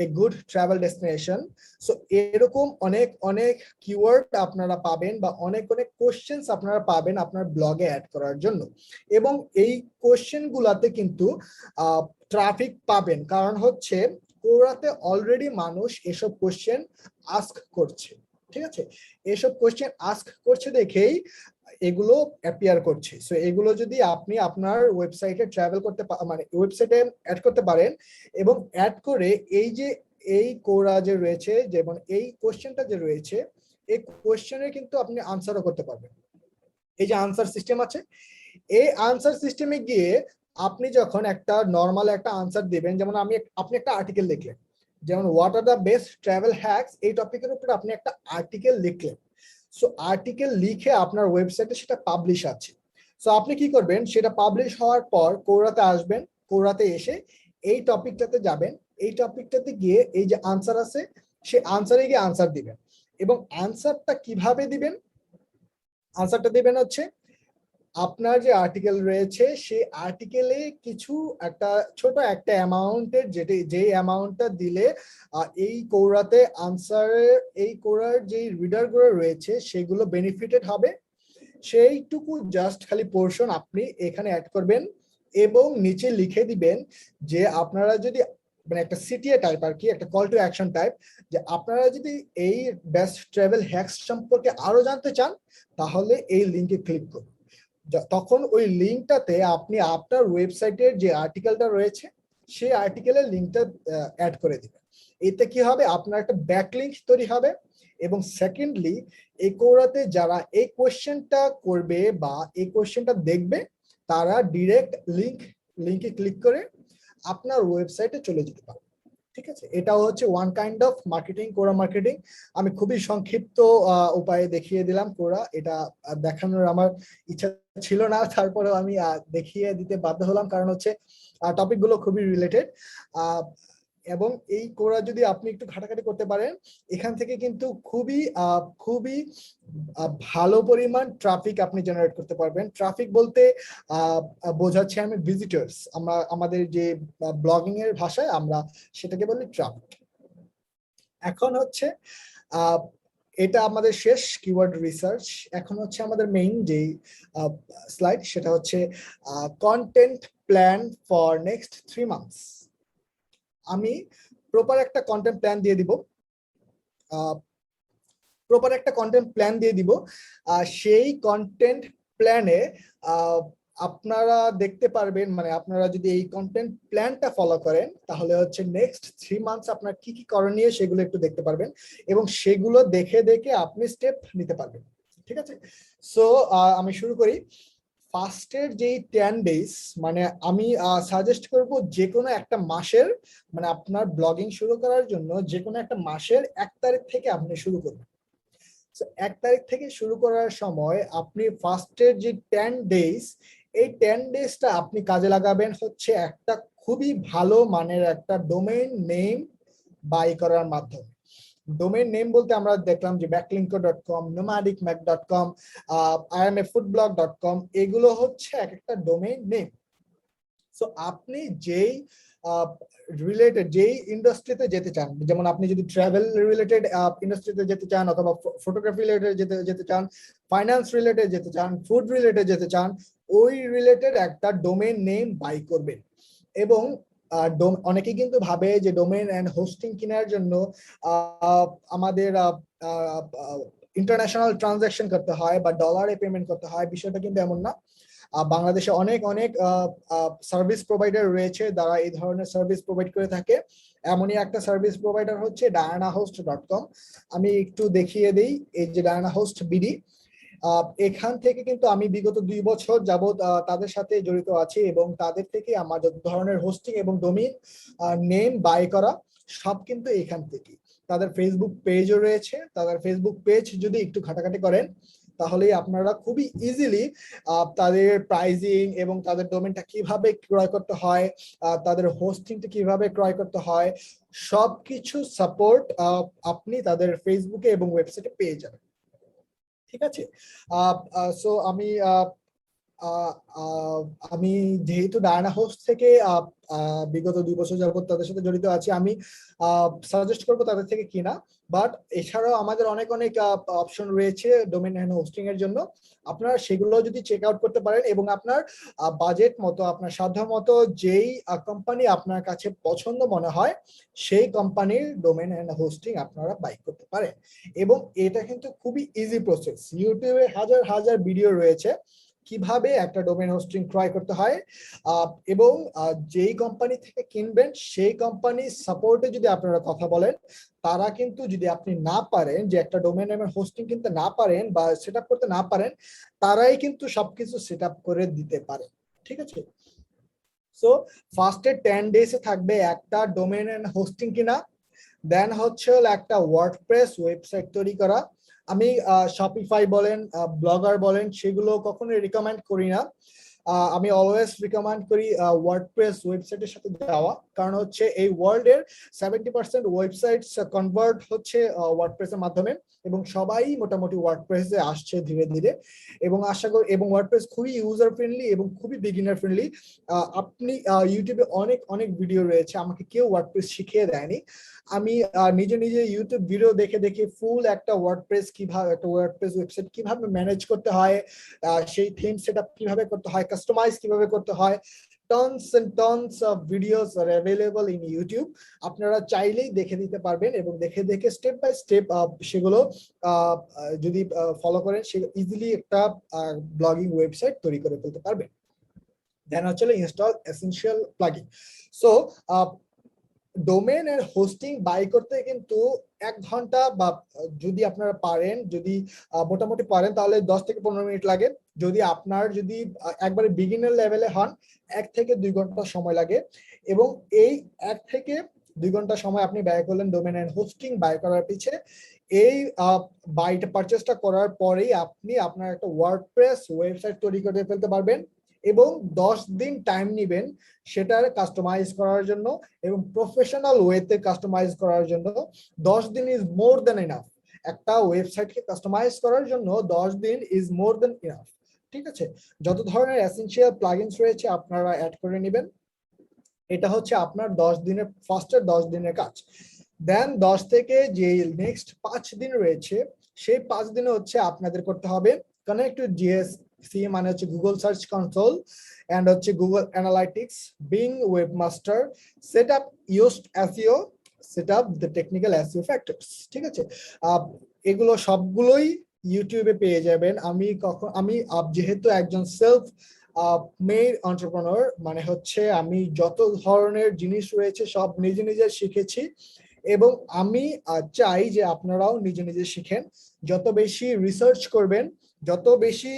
a good travel destination. So এরকম অনেক কিওয়ার্ড আপনারা পাবেন, বা অনেক কোয়েশ্চেন্স আপনারা পাবেন আপনার ব্লগে অ্যাড করার জন্য। এবং এই কোয়েশ্চেন গুলাতে কিন্তু ট্রাফিক পাবেন, কারণ হচ্ছে কোরাতে অলরেডি মানুষ এসব কোশ্চেন আস্ক করছে, ঠিক আছে। এসব কোশ্চেন আস্ক করছে দেখেই এগুলো অ্যাপিয়ার করছে। সো এগুলো যদি আপনি আপনার ওয়েবসাইটে ট্রাভেল করতে মানে ওয়েবসাইটে অ্যাড করতে পারেন, এবং অ্যাড করে এই কোরা যে রয়েছে, যেমন এই কোশ্চেনটা যে রয়েছে, এই কোশ্চেনের কিন্তু আপনি আনসারও করতে পারবেন। এই যে আনসার সিস্টেম আছে, এই আনসার সিস্টেমে গিয়ে আপনি যখন একটা নর্মাল একটা আনসার দিবেন, যেমন আপনি একটা আর্টিকেল লিখলেন, যেমন what are the best travel hacks, এই টপিকের উপর আপনি একটা আর্টিকেল লিখলেন। সো আর্টিকেল লিখে আপনার ওয়েবসাইটে সেটা পাবলিশ আছে। সো আপনি কি করবেন, সেটা পাবলিশ হওয়ার পর কোরাতে আসবেন, কোরাতে এসে এই টপিকটাতে যাবেন, এই টপিকটাতে গিয়ে এই যে আনসার আছে, সেই আনসারে গিয়ে আনসার দিবেন। এবং আনসারটা কিভাবে দিবেন, আনসারটা দিবেন হচ্ছে আপনার যে আর্টিকেল রয়েছে, সেই আর্টিকেলে কিছু একটা ছোট একটা অ্যামাউন্টের, যে অ্যামাউন্টটা দিলে এই কোরাতে আনসারের, এই কোরার যে রিডার গুলো রয়েছে সেগুলো বেনিফিটেড হবে, সেইটুকু জাস্ট খালি পোর্শন আপনি এখানে অ্যাড করবেন, এবং নিচে লিখে দিবেন যে আপনারা যদি, মানে একটা সিটিএ টাইপ আর কি, একটা কল টু অ্যাকশন টাইপ, যে আপনারা যদি এই বেস্ট ট্রাভেল হ্যাকস সম্পর্কে আরো জানতে চান, তাহলে এই লিঙ্কে ক্লিক করুন। তখন ওই লিঙ্কটাতে আপনি আপনার ওয়েবসাইটের যে আর্টিকেলটা রয়েছে, সেই আর্টিকেলের লিঙ্কটা অ্যাড করে দিবেন। এতে কি হবে, আপনার একটা ব্যাকলিঙ্ক তৈরি হবে, এবং সেকেন্ডলি এই কোরাতে যারা এই কোয়েশ্চেনটা করবে বা এই কোয়েশ্চেনটা দেখবে, তারা ডিরেক্ট লিঙ্কে ক্লিক করে আপনার ওয়েবসাইটে চলে যেতে পারবে, ঠিক আছে। এটাও হচ্ছে ওয়ান কাইন্ড অফ মার্কেটিং, কোরা মার্কেটিং। আমি খুবই সংক্ষিপ্ত উপায়ে দেখিয়ে দিলাম কোরা, এটা দেখানোর আমার ইচ্ছা ছিল না, তারপরেও আমি দেখিয়ে দিতে বাধ্য হলাম, কারণ হচ্ছে টপিক গুলো খুবই রিলেটেড। এবং এই কোরা যদি আপনি একটু ঘাটাঘাটি করতে পারেন, এখান থেকে কিন্তু খুবই ভালো পরিমাণ ট্রাফিক আপনি জেনারেট করতে পারবেন। ট্রাফিক বলতে বোঝাচ্ছে আমি ভিজিটার্স, আমাদের যে ব্লগিং এর ভাষায় আমরা সেটাকে বলি ট্রাফিক। এখন হচ্ছে এটা আমাদের শেষ কিওয়ার্ড রিসার্চ। এখন হচ্ছে আমাদের মেইন যে স্লাইড, সেটা হচ্ছে content plan for next 3 months। আমি প্রপার একটা কন্টেন্ট প্ল্যান দিয়ে দিব, সেই কন্টেন্ট প্ল্যানে আপনারা দেখতে পারবেন, মানে আপনারা যদি এই কন্টেন্ট প্ল্যানটা ফলো করেন তাহলে হচ্ছে নেক্সট 3 মান্থস আপনার কি কি করণীয় সেগুলো একটু দেখতে পারবেন এবং সেগুলো দেখে দেখে আপনি স্টেপ নিতে পারবেন। ঠিক আছে, সো আমি শুরু করি। ফার্স্টের যেই 10 ডেজ, মানে আমি সাজেস্ট করব যে কোনো একটা মাসের, মানে আপনার ব্লগিং শুরু করার জন্য যে কোনো একটা মাসের 1 তারিখ থেকে আপনি শুরু করবেন। 1 তারিখ থেকে শুরু করার সময় আপনি ফার্স্টের যে 10 ডেজ, এই 10 ডেজটা আপনি কাজে লাগাবেন হচ্ছে একটা খুবই ভালো মানের একটা ডোমেইন নেম বাই করার মাধ্যমে। ডোমেইন নেম বলতে আমরা দেখলাম যে backlinko.com, nomadicmac.com, iamafoodblog.com, এগুলো হচ্ছে এক একটা ডোমেইন নেম। সো আপনি যেই রিলেটেড যেই ইন্ডাস্ট্রিতে যেতে চান, যেমন আপনি যদি ট্রাভেল রিলেটেড ইন্ডাস্ট্রিতে যেতে চান অথবা ফটোগ্রাফি রিলেটেড যেতে চান, ফাইন্যান্স রিলেটেড যেতে চান, ফুড রিলেটেড যেতে চান, ওই রিলেটেড একটা ডোমেইন নেম বাই করবেন। এবং অনেকে কিন্তু ভাবে যে ডোমেইন এন্ড হোস্টিং কেনার জন্য আমাদের ইন্টারন্যাশনাল ট্রানজাকশন করতে হয় বা ডলারে পেমেন্ট করতে হয়। বিষয়টা কিন্তু এমন না। বাংলাদেশে অনেক অনেক সার্ভিস প্রোভাইডার রয়েছে যারা এই ধরনের সার্ভিস প্রোভাইড করে থাকে। এমনই একটা সার্ভিস প্রোভাইডার হচ্ছে dianahost.com। আমি একটু দেখিয়ে দিই, এই যে dianahost বিডি, এখান থেকে কিন্তু আমি বিগত 2 বছর যাবত তাদের সাথে জড়িত আছি এবং তাদের থেকে আমার যত ধরনের হোস্টিং এবং ডোমেইন নেম বাই করা সব কিন্তু এখান থেকে। তাদের ফেসবুক পেজও রয়েছে, তাদের ফেসবুক পেজ যদি একটু ঘাটাঘাটি করেন তাহলে আপনারা খুবই ইজিলি তাদের প্রাইজিং এবং তাদের ডোমেইনটা কিভাবে ক্রয় করতে হয়, তাদের হোস্টিংটা কিভাবে ক্রয় করতে হয়, সবকিছু সাপোর্ট আপনি তাদের ফেসবুকে এবং ওয়েবসাইটে পেয়ে যাবেন। ঠিক আছে, সো আমি যেহেতু ডায়নাহোস্ট থেকে বিগত 2 বছর যাবত তাদের সাথে জড়িত আছি, আমি সাজেস্ট করবো তাদের থেকে কিনা। বাট এছাড়াও আমাদের অনেক অনেক অপশন রয়েছে ডোমেইন এন্ড হোস্টিং এর জন্য। আপনারা সেগুলো যদি চেক আউট করতে পারেন এবং আপনার বাজেট মতো, আপনার সাধ্য মতো যেই কোম্পানি আপনার কাছে পছন্দ মনে হয় সেই কোম্পানির ডোমেইন এন্ড হোস্টিং আপনারা বাই করতে পারেন। এবং এটা কিন্তু খুবই ইজি প্রসেস। ইউটিউবে হাজার হাজার ভিডিও রয়েছে কিভাবে একটা ডোমেইন হোস্টিং ক্রয় করতে হয়, এবং যেই কোম্পানি থেকে কিনবেন সেই কোম্পানি সাপোর্টে যদি আপনারা কথা বলেন, তারা কিন্তু যদি আপনি না পারেন যে একটা ডোমেইন নেমের হোস্টিং কিনতে না পারেন বা সেটআপ করতে না পারেন, তারাই কিন্তু সবকিছু সেটআপ করে দিতে পারে। ঠিক আছে, সো ফার্স্টে 10 ডেজে থাকবে একটা ডোমেইন এন্ড হোস্টিং কিনা, দেন হচ্ছে একটা ওয়ার্ডপ্রেস ওয়েবসাইট তৈরি করা। আমি শপিফাই বলেন, ব্লগার বলেন, সেগুলো কখনোই রিকমেন্ড করি না। আমি অলওয়েজ রিকমেন্ড করি ওয়ার্ডপ্রেস ওয়েবসাইটের সাথে যাওয়া, কারণ হচ্ছে এই ওয়ার্ল্ডের 70% ওয়েবসাইটস কনভার্ট হচ্ছে ওয়ার্ডপ্রেসের মাধ্যমে এবং সবাই মোটামুটি ওয়ার্ডপ্রেসে আসছে ধীরে ধীরে। এবং আশা করি, এবং ওয়ার্ডপ্রেস খুবই ইউজার ফ্রেন্ডলি এবং খুবই বিগিনার ফ্রেন্ডলি। আপনি ইউটিউবে অনেক অনেক ভিডিও রয়েছে, আমাকে কেউ ওয়ার্ডপ্রেস শিখিয়ে দেয়নি। আমি নিজে নিজে ইউটিউব ভিডিও দেখে দেখে ফুল একটা ওয়ার্ডপ্রেস ওয়েবসাইট কিভাবে ম্যানেজ করতে হয়, সেই থিম সেটআপ কিভাবে করতে হয়, কাস্টমাইজ কিভাবে করতে হয়, tons and tons of videos are available in YouTube. আপনারা চাইলেই দেখে দিতে পারবেন এবং দেখে দেখে স্টেপ বাই স্টেপ সেগুলো যদি ফলো করেন, সে ইজিলি একটা ব্লগিং ওয়েবসাইট তৈরি করে ফেলতে পারবেন। দেন হচ্ছে install essential plugin. So domain এর হোস্টিং বাই করতে কিন্তু 1 ঘন্টা বা যদি আপনারা পারেন, যদি মোটামুটি পারেন তাহলে 10 থেকে 15 মিনিট লাগে। যদি আপনার যদি একবারে বিগিনার লেভেলে হন 1 থেকে 2 ঘন্টা সময় লাগে। এবং এই 1 থেকে 2 ঘন্টা সময় আপনি ব্যয় করলেন ডোমেইন এন্ড হোস্টিং বাই করার পিছে। এই বাইটা পারচেসটা করার পরেই আপনি আপনার একটা ওয়ার্ডপ্রেস ওয়েবসাইট তৈরি করে ফেলতে পারবেন এবং 10 দিন টাইম নেবেন সেটার কাস্টমাইজ করার জন্য এবং প্রফেশনাল ওয়েতে কাস্টমাইজ করার জন্য। 10 দিন ইজ মোর দ্যান এনাফ। একটা ওয়েবসাইটকে কাস্টমাইজ করার জন্য 10 দিন ইজ মোর দ্যান এনাফ। ঠিক আছে, যত ধরনের এসেনশিয়াল প্লাগইনস রয়েছে আপনারা অ্যাড করে নেবেন। এটা হচ্ছে আপনার 10 দিনের ফার্স্টের 10 দিনের কাজ। দেন 10 থেকে যে নেক্সট 5 দিন রয়েছে, সেই 5 দিনে হচ্ছে আপনাদের করতে হবে কানেক্ট টু জিএসসি, মানে হচ্ছে গুগল সার্চ কনসোল এন্ড হচ্ছে Google analytics, Bing webmaster, set up Yoast SEO, set up the technical SEO factors. ঠিক আছে, এগুলো সবগুলোই ইউটিউবে পেয়ে যাবেন। আমি যেহেতু একজন সেলফ মেড এন্টারপ্রেনার, মানে হচ্ছে আমি যত ধরনের জিনিস রয়েছে সব নিজে নিজে শিখেছি, এবং আমি চাই যে আপনারাও নিজে নিজে শিখেন। যত বেশি রিসার্চ করবেন, যত বেশি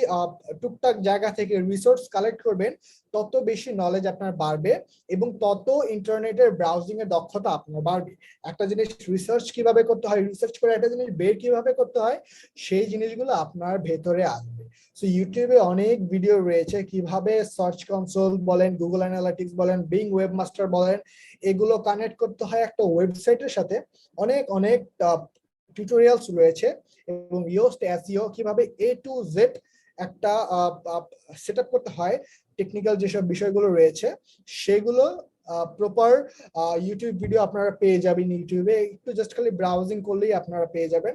টুকটাক জায়গা থেকে রিসোর্স কালেক্ট করবেন, তত বেশি নলেজ আপনার বাড়বে, এবং তত ইন্টারনেটের ব্রাউজিং এর দক্ষতা আপনার বাড়বে। একটা জিনিস রিসার্চ কিভাবে করতে হয়, রিসার্চ করে একটা জিনিস বের কিভাবে করতে হয়, সেই জিনিসগুলো আপনার ভেতরে আসবে। সো ইউটিউবে অনেক ভিডিও রয়েছে কিভাবে সার্চ কনসোল বলেন, গুগল অ্যানালিটিক্স বলেন, বিং ওয়েবমাস্টার বলেন, এগুলো কানেক্ট করতে হয় একটা ওয়েবসাইটের সাথে। অনেক অনেক টিউটোরিয়ালস রয়েছে, এবং ইয়োস্ট এসইও কিভাবে এ টু জেড একটা সেটআপ করতে হয়, টেকনিক্যাল যেসব বিষয়গুলো রয়েছে সেগুলো প্রপার ইউটিউব ভিডিও আপনারা পেয়ে যাবেন। ইউটিউবে একটু জাস্ট খালি ব্রাউজিং করলেই আপনারা পেয়ে যাবেন।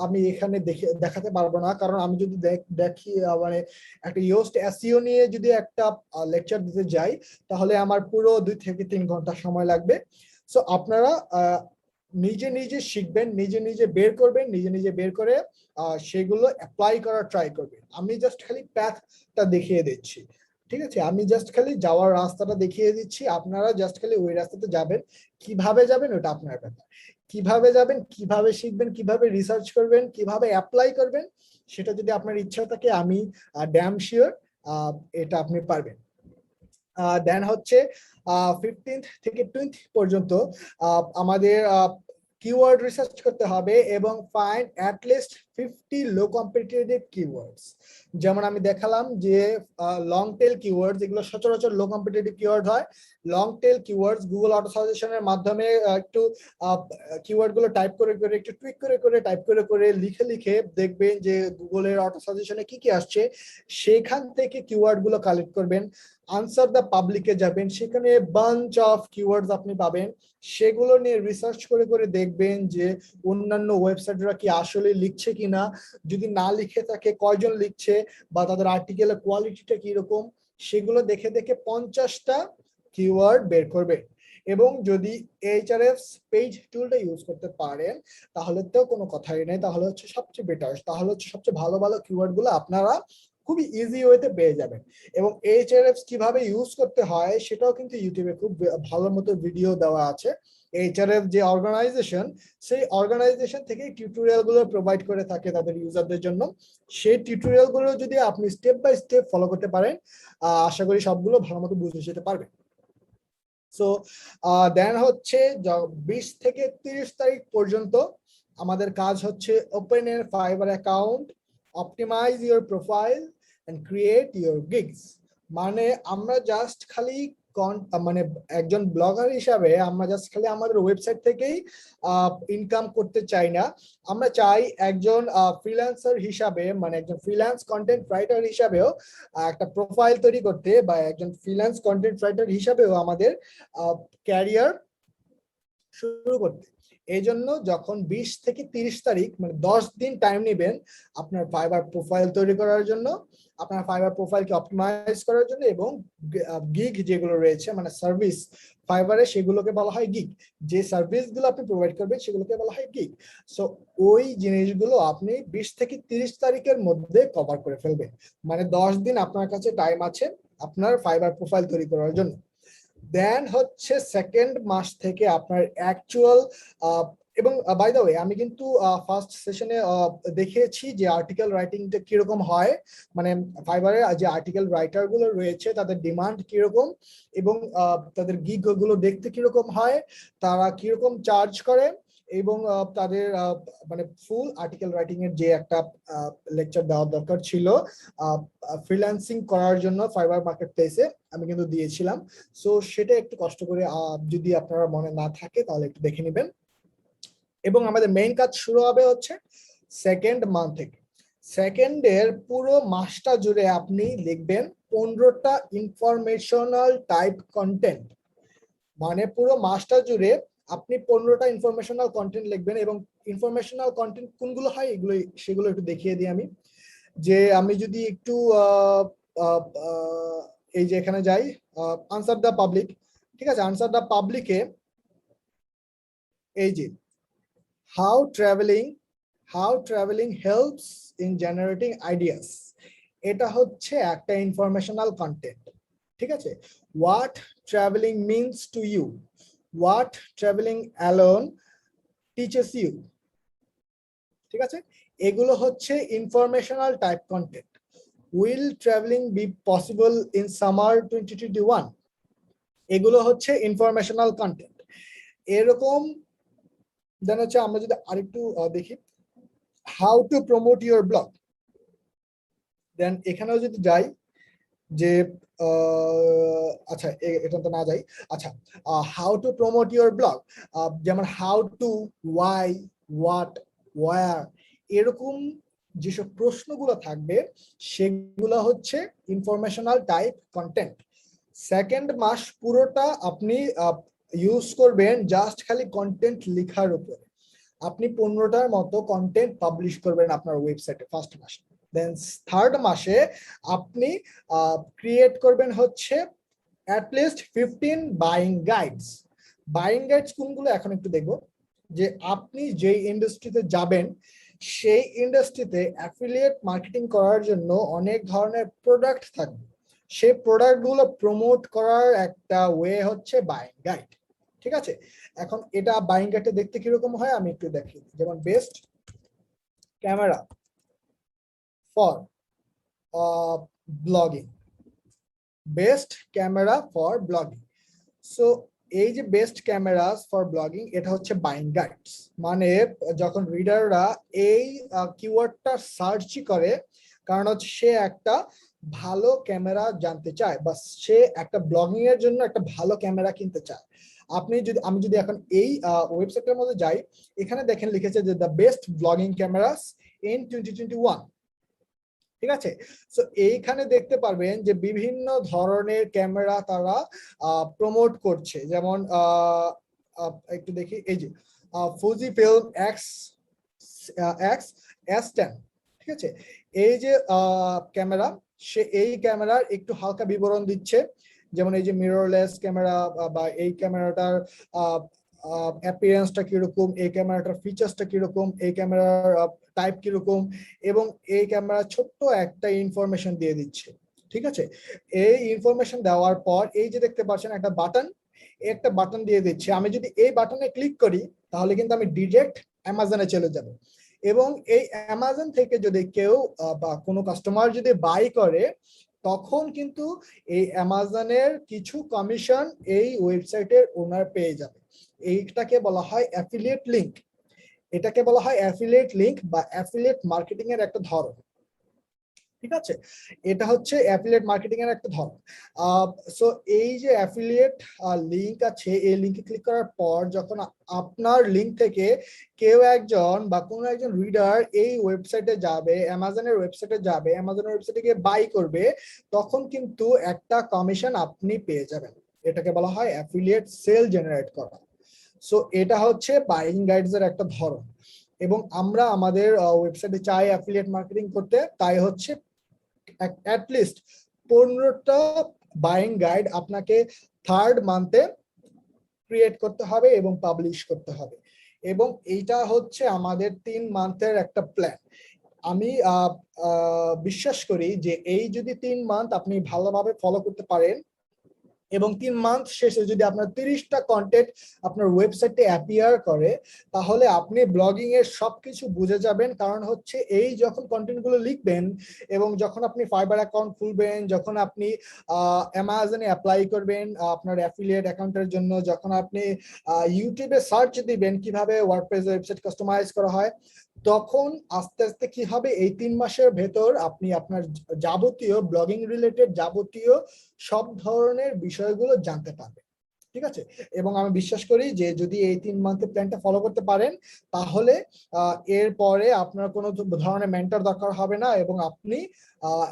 আমি এখানে দেখাতে পারবো না, কারণ আমি যদি দেখি মানে একটা ইয়োস্ট এসইও নিয়ে যদি একটা লেকচার দিতে যাই, তাহলে আমার পুরো 2 থেকে 3 ঘন্টা সময় লাগবে। সো আপনারা নিজে নিজে শিখবেন, নিজে নিজে বের করবেন, নিজে নিজে বের করে সেগুলো অ্যাপ্লাই করার ট্রাই করবেন। আমি জাস্ট খালি প্যাথটা দেখিয়ে দিচ্ছি। ঠিক আছে, আমি জাস্ট খালি যাওয়ার রাস্তাটা দেখিয়ে দিচ্ছি, আপনারা জাস্ট খালি ওই রাস্তাতে যাবেন। কিভাবে যাবেন ওটা আপনার ব্যাপার। কিভাবে যাবেন, কিভাবে শিখবেন, কিভাবে রিসার্চ করবেন, কিভাবে অ্যাপ্লাই করবেন, সেটা যদি আপনার ইচ্ছা থাকে, আমি ড্যাম শিওর এটা আপনি পারবেন। দেন হচ্ছে 15th থেকে 20th পর্যন্ত আমাদের কিওয়ার্ড রিসার্চ করতে হবে এবং find at least 50 low competitive keywords. যেমন আমি দেখালাম যে লং টেল কিওয়ার্ডস, এগুলো সচরাচর লো কম্পিটিটিভ কিওয়ার্ড হয়। Long tail keywords Google auto সাজেশনের মাধ্যমে একটু কিওয়ার্ড গুলো টাইপ করে করে, একটু টুইক করে করে, টাইপ করে করে, লিখে লিখে দেখবেন যে গুগলের অটো সাজেশনে কি কি আসছে, সেখান থেকে কিওয়ার্ড গুলো কালেক্ট করবেন। আনসার দ্য পাবলিকে যাবেন, সেখানে বাঞ্চ অফ কিওয়ার্ডস আপনি পাবেন। সেগুলো নিয়ে রিসার্চ করে করে দেখবেন যে অন্যান্য ওয়েবসাইটরা কি আসলে লিখছে কিনা, যদি না লিখে থাকে কয়জন লিখছে, বা তাদের আর্টিকেলের কোয়ালিটিটা কিরকম, সেগুলো দেখে দেখে 50টা কিওয়ার্ড বের করবে। এবং যদি এইচআরএফস পেজ টুলটা ইউজ করতে পারেন, তাহলে তো কোনো কথাই নেই, তাহলে হচ্ছে সবচেয়ে বেটার, তাহলে হচ্ছে সবচেয়ে ভালো ভালো কিওয়ার্ড গুলো আপনারা খুবই ইজি ওয়েতে পেয়ে যাবেন। এবং এইচআরএফস কিভাবে ইউজ করতে হয় সেটাও কিন্তু ইউটিউবে খুব ভালো মতো ভিডিও দেওয়া আছে। এইচআরএফ যে অর্গানাইজেশন, সেই অর্গানাইজেশন থেকে টিউটোরিয়াল গুলো প্রোভাইড করে থাকে তাদের ইউজারদের জন্য। সেই টিউটোরিয়াল গুলো যদি আপনি স্টেপ বাই স্টেপ ফলো করতে পারেন, আশা করি সবগুলো ভালো মতো বুঝে যেতে পারবেন। সো দেন হচ্ছে 20 থেকে 30 তারিখ পর্যন্ত আমাদের কাজ হচ্ছে ওপেন এর Fiverr account, optimize your profile and create your gigs. মানে আমরা জাস্ট খালি মানে একজন ব্লগার হিসাবে আমরা জাস্ট খালি আমাদের ওয়েবসাইট থেকেই ইনকাম করতে চাই না। আমরা চাই একজন ফ্রিল্যান্সার হিসাবে, মানে একজন ফ্রিল্যান্স কন্টেন্ট রাইটার হিসাবেও একটা প্রোফাইল তৈরি করতে, বা একজন ফ্রিল্যান্স কন্টেন্ট রাইটার হিসাবেও আমাদের ক্যারিয়ার শুরু করতে। এই জন্য যখন 20 থেকে 30 তারিখ, মানে 10 দিন টাইম নেবেন আপনার ফাইবার প্রোফাইল তৈরি করার জন্য, আপনার ফাইবার প্রোফাইলকে অপটিমাইজ করার জন্য, এবং গিগ যেগুলো রয়েছে মানে সার্ভিস ফাইবারে, সেগুলোকে বলা হয় গিগ। যে সার্ভিসগুলো আপনি প্রোভাইড করবেন সেগুলোকে বলা হয় গিগ। সো ওই জিনিসগুলো আপনি 20 থেকে 30 তারিখের মধ্যে কভার করে ফেলবেন। মানে 10 দিন আপনার কাছে টাইম আছে আপনার ফাইবার প্রোফাইল তৈরি করার জন্য। দেন হচ্ছে সেকেন্ড মাস থেকে আপনার অ্যাকচুয়াল, এবং বাই দ্য ওয়ে আমি কিন্তু ফার্স্ট সেশনে দেখিয়েছি যে আর্টিকেল রাইটিংটা কিরকম হয়, মানে ফাইবারে যে আর্টিকেল রাইটার গুলো রয়েছে তাদের ডিমান্ড কিরকম, এবং তাদের গিগ গুলো দেখতে কিরকম হয়, তারা কিরকম চার্জ করে, এবং তাদের মানে ফুল আর্টিকেল রাইটিং এর যে একটা লেকচার দেওয়ার দরকার ছিল ফ্রিল্যান্সিং করার জন্য ফাইবার মার্কেট প্লেসে, আমি কিন্তু দিয়েছিলাম। সো সেটা একটু কষ্ট করে যদি আপনারা মনে না থাকে তাহলে একটু দেখে নেবেন। এবং আমাদের মেইন কাজ শুরু হবে হচ্ছে সেকেন্ড মান্থ থেকে। সেকেন্ডের পুরো মাসটা জুড়ে আপনি লিখবেন 15টা ইনফরমেশনাল টাইপ কন্টেন্ট। মানে পুরো মাসটা জুড়ে আপনি 15টা ইনফরমেশনাল কন্টেন্ট লিখবেন। এবং ইনফরমেশনাল কন্টেন্ট কোনগুলো হয় সেগুলো একটু দেখিয়ে দিই আমি। যে আমি যদি একটু এই যে এখানে যাই, আনসার দ্য পাবলিক, ঠিক আছে, আনসার দ্য পাবলিকে এই যে how traveling helps in generating ideas, এটা হচ্ছে একটা ইনফরমেশনাল কন্টেন্ট। ঠিক আছে, what traveling means to you, what traveling alone teaches you, ঠিক আছে, এগুলো হচ্ছে informational type content. will traveling be possible in summer 2021, এগুলো হচ্ছে ইনফরমেশনাল কন্টেন্ট। এরকম দেন হচ্ছে আমরা যদি আরেকটু দেখি how to promote your blog, then এখানেও যদি যাই যে আচ্ছা এটা তো না যাই, আচ্ছা how to promote your blog, যেমন how to, why, what, where, এরকম যেসব প্রশ্নগুলো থাকবে সেগুলো হচ্ছে ইনফরমেশনাল টাইপ কন্টেন্ট। সেকেন্ড মাস পুরোটা আপনি ইউজ করবেন জাস্ট খালি কন্টেন্ট লেখার উপরে। আপনি 15টার মতো কন্টেন্ট পাবলিশ করবেন আপনার ওয়েবসাইটে ফার্স্ট মাসে। দেন থার্ড মাসে আপনি ক্রিয়েট করবেন হচ্ছে at least 15 buying guides. Buying guides কোনগুলো এখন একটু দেখবো, যে আপনি যেই ইন্ডাস্ট্রিতে যাবেন সেই ইন্ডাস্ট্রিতে অ্যাফিলিয়েট মার্কেটিং করার জন্য অনেক ধরনের প্রোডাক্ট থাকবে, সেই প্রোডাক্টগুলো প্রমোট করার একটা ওয়ে হচ্ছে বাইং গাইড। ঠিক আছে, এখন এটা বাইং গাইডে দেখতে কিরকম হয় আমি একটু দেখি, যেমন best camera for blogging, best camera for blogging. So এই যে বেস্ট ক্যামেরাস ফর ব্লগিং, এটা হচ্ছে বাইং গাইডস। মানে যখন রিডাররা এই কিওয়ার্ডটা সার্চ করে, কারণ হচ্ছে সে একটা ভালো ক্যামেরা জানতে চায় বা সে একটা ব্লগিং এর জন্য একটা ভালো ক্যামেরা কিনতে চায়। আমি যদি এখন এই ওয়েবসাইটের মধ্যে যাই, এখানে দেখেন লিখেছে যে the best blogging cameras in 2021। ঠিক আছে, সো এইখানে দেখতে পারবেন যে বিভিন্ন ধরনের ক্যামেরা তারা প্রমোট করছে, যেমন একটু দেখি, এই যে ফুজি ফিল্ম X-S10। ঠিক আছে, এই যে ক্যামেরা, সে এই ক্যামেরার একটু হালকা বিবরণ দিচ্ছে, যেমন এই যে মিররলেস ক্যামেরা বা এই ক্যামেরাটার অ্যাপিয়ারেন্সটা কিরকম, এই ক্যামেরাটার ফিচার্সটা কিরকম, এই ক্যামেরার টাইপ কিরকম, এবং এই ক্যামেরা ছোট্ট একটা ইনফরমেশন দিয়ে দিচ্ছে। ঠিক আছে, এই ইনফরমেশন দেওয়ার পর এই যে দেখতে পাচ্ছেন একটা বাটন দিয়ে দিচ্ছে। আমি যদি এই বাটনে ক্লিক করি তাহলে কিন্তু আমি ডিরেক্ট অ্যামাজনে চলে যাব, এবং এই অ্যামাজন থেকে যদি কেউ বা কোনো কাস্টমার যদি বাই করে, তখন কিন্তু এই অ্যামাজনের কিছু কমিশন এই ওয়েবসাইটের ওনার পেয়ে যাবে। এইটাকে বলা হয় অ্যাফিলিয়েট লিংক। এটাকে বলা হয় অ্যাফিলিয়েট লিংক বা অ্যাফিলিয়েট মার্কেটিং এর একটা ধরন। ঠিক আছে, এটা হচ্ছে অ্যাফিলিয়েট মার্কেটিং এর একটা ধরন। সো এই যে অ্যাফিলিয়েট লিংক আছে, এই লিংকে ক্লিক করার পর যখন আপনার লিংক থেকে কেউ একজন বা কোনো একজন রিডার এই ওয়েবসাইটে যাবে, অ্যামাজনের ওয়েবসাইটে যাবে, অ্যামাজনের ওয়েবসাইটে গিয়ে বাই করবে, তখন কিন্তু একটা কমিশন আপনি পেয়ে যাবেন। এটাকে বলা হয় অ্যাফিলিয়েট সেল জেনারেট করা। সো এটা হচ্ছে বাইং গাইডস এর একটা ধরন, এবং আমরা আমাদের ওয়েবসাইটে চাই অ্যাফিলিয়েট মার্কেটিং করতে, তাই হচ্ছে অ্যাটলিস্ট 15টা বাইং গাইড আপনাকে থার্ড মান্থে ক্রিয়েট করতে হবে এবং পাবলিশ করতে হবে, এবং এইটা হচ্ছে আমাদের 3 মান্থের একটা প্ল্যান। আমি বিশ্বাস করি যে এই যদি 3 মান্থ আপনি ভালোভাবে ফলো করতে পারেন, এবং 3 মান্থ শেষে যদি আপনার 30টা কন্টেন্ট আপনার ওয়েবসাইটে অ্যাপিয়ার করে, তাহলে আপনি ব্লগিং এর সবকিছু বুঝে যাবেন। কারণ হচ্ছে এই যখন কন্টেন্ট গুলো লিখবেন এবং যখন আপনি ফাইবার অ্যাকাউন্ট খুলবেন, যখন আপনি অ্যামাজনে অ্যাপ্লাই করবেন আপনার অ্যাফিলিয়েট অ্যাকাউন্টের জন্য, যখন আপনি ইউটিউবে সার্চ দিবেন কিভাবে ওয়ার্ডপ্রেস ওয়েবসাইট কাস্টমাইজ করা হয়, তখন আস্তে আস্তে কি হবে, এই 3 মাসের ভেতর আপনি আপনার যাবতীয় ব্লগিং রিলেটেড যাবতীয় সব ধরনের বিষয়গুলো জানতে পারবেন। ঠিক আছে, এবং আমি বিশ্বাস করি যে যদি এই 3 মান্থের প্ল্যানটা ফলো করতে পারেন, তাহলে এরপরে আপনার কোনো ধরনের মেন্টর দরকার হবে না, এবং আপনি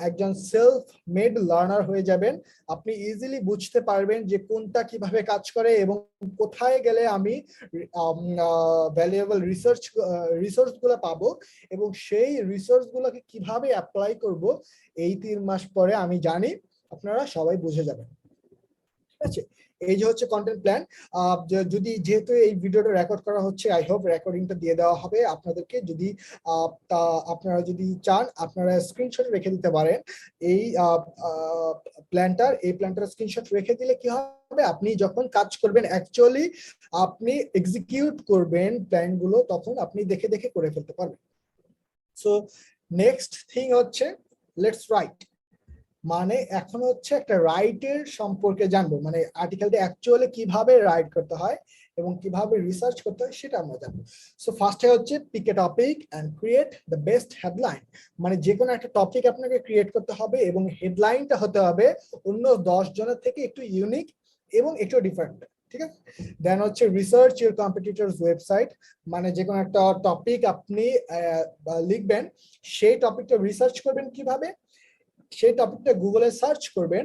একজন সেলফ মেড লার্নার হয়ে যাবেন। আপনি ইজিলি বুঝতে পারবেন যে কোনটা কিভাবে কাজ করে এবং কোথায় গেলে আমি ভ্যালুয়েবল রিসোর্স গুলো পাবো, এবং সেই রিসোর্স গুলোকে কিভাবে অ্যাপ্লাই করব, এই 3 মাস পরে আমি জানি আপনারা সবাই বুঝে যাবেন। ঠিক আছে, এই যে হচ্ছে কন্টেন্ট প্ল্যান। যদি যেহেতু এই ভিডিওটা রেকর্ড করা হচ্ছে, আই হোপ রেকর্ডিংটা দিয়ে দেওয়া হবে আপনাদেরকে। যদি আপনারা যদি চান আপনারা স্ক্রিনশট রেখে দিতে পারেন এই প্ল্যানটার স্ক্রিনশট রেখে দিলে কি হবে, আপনি যখন কাজ করবেন অ্যাকচুয়ালি আপনি এক্সিকিউট করবেন প্ল্যানগুলো, তখন আপনি দেখে দেখে করে ফেলতে পারবেন। সো নেক্সট থিং হচ্ছে লেটস রাইট। মানে এখন হচ্ছে একটা রাইটের সম্পর্কে জানবো, মানে আর্টিকেলটা অ্যাকচুয়ালি কিভাবে রাইট করতে হয় এবং কিভাবে রিসার্চ করতে হয় সেটা আমরা জানবো। সো ফার্স্টে হচ্ছে pick a topic and create the best headline. মানে যে কোনো একটা টপিক আপনাকে ক্রিয়েট করতে হবে এবং হেডলাইনটা হতে হবে অন্য 10 জনের থেকে একটু ইউনিক এবং একটু ডিফারেন্ট, ঠিক আছে? দেন হচ্ছে রিসার্চ ইউর কম্পিটিটরস ওয়েবসাইট। মানে যে কোনো একটা টপিক আপনি লিখবেন, সেই টপিকটা রিসার্চ করবেন কিভাবে, সেই টপিকটা গুগলে সার্চ করবেন।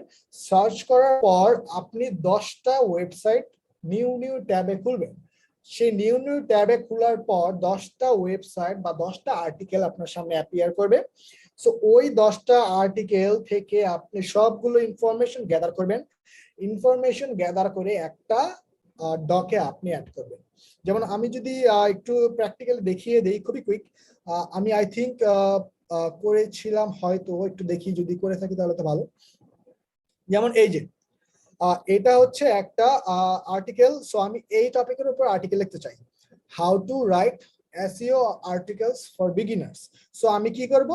সার্চ করার পর আপনি 10টা ওয়েবসাইট নিউ ট্যাবে খুলবেন। সেই নিউ ট্যাবে খোলার পর 10টা ওয়েবসাইট বা 10টা আর্টিকেল আপনার সামনে অ্যাপিয়ার করবে। সো ওই 10টা আর্টিকেল থেকে আপনি সবগুলো ইনফরমেশন গ্যাদার করবেন। ইনফরমেশন গ্যাদার করে একটা ডকে আপনি অ্যাড করবেন। যেমন আমি যদি একটু প্র্যাকটিক্যালি দেখিয়ে দেই, খুবই কুইক। আমি আই থিঙ্ক করেছিলাম, হয়তো একটু দেখি, যদি করে থাকি তাহলে তো ভালো। যেমন এই যে এটা হচ্ছে একটা আর্টিকেল। সো আমি এই টপিকের উপর আর্টিকেল লিখতে চাই, how to right SEO articles for beginners. So আমি কি করব,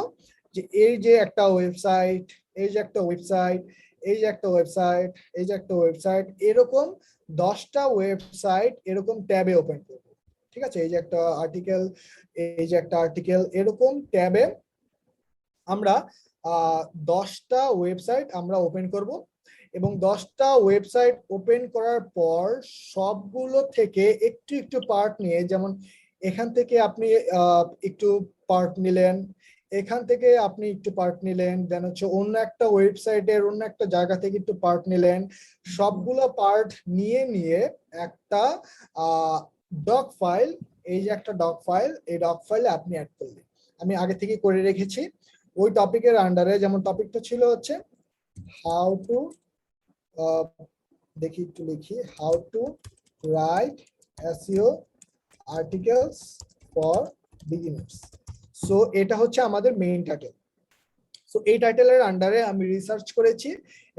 যে এই যে একটা ওয়েবসাইট, এই যে একটা ওয়েবসাইট, এই যে একটা ওয়েবসাইট, এই যে একটা ওয়েবসাইট, এরকম 10টা ওয়েবসাইট এরকম ট্যাবে ওপেন করব, ঠিক আছে? এই যে একটা আর্টিকেল, এই যে একটা আর্টিকেল, এরকম ট্যাবে আমরা 10টা ওয়েবসাইট আমরা ওপেন করব এবং 10টা ওয়েবসাইট ওপেন করার পর সবগুলো থেকে একটু একটু পার্ট নিয়ে, যেমন এখান থেকে আপনি একটু পার্ট নিলেন, এখান থেকে আপনি একটু পার্ট নিলেন, দেন হচ্ছে অন্য একটা ওয়েবসাইটের অন্য একটা জায়গা থেকে একটু পার্ট নিলেন, সবগুলো পার্ট নিয়ে নিয়ে একটা ডক ফাইল, এই যে একটা ডক ফাইল, এই ডক ফাইলে আপনি অ্যাড করলেন। আমি আগে থেকে করে রেখেছি ওই টপিকের আন্ডারে। যেমন টপিকটা ছিল হচ্ছে হাউ টু, দেখি একটু লিখি, how to right SEO articles for beginners. So এটা হচ্ছে আমাদের মেইন টাইটেল। সো এই টাইটেলের আন্ডারে আমি রিসার্চ করেছি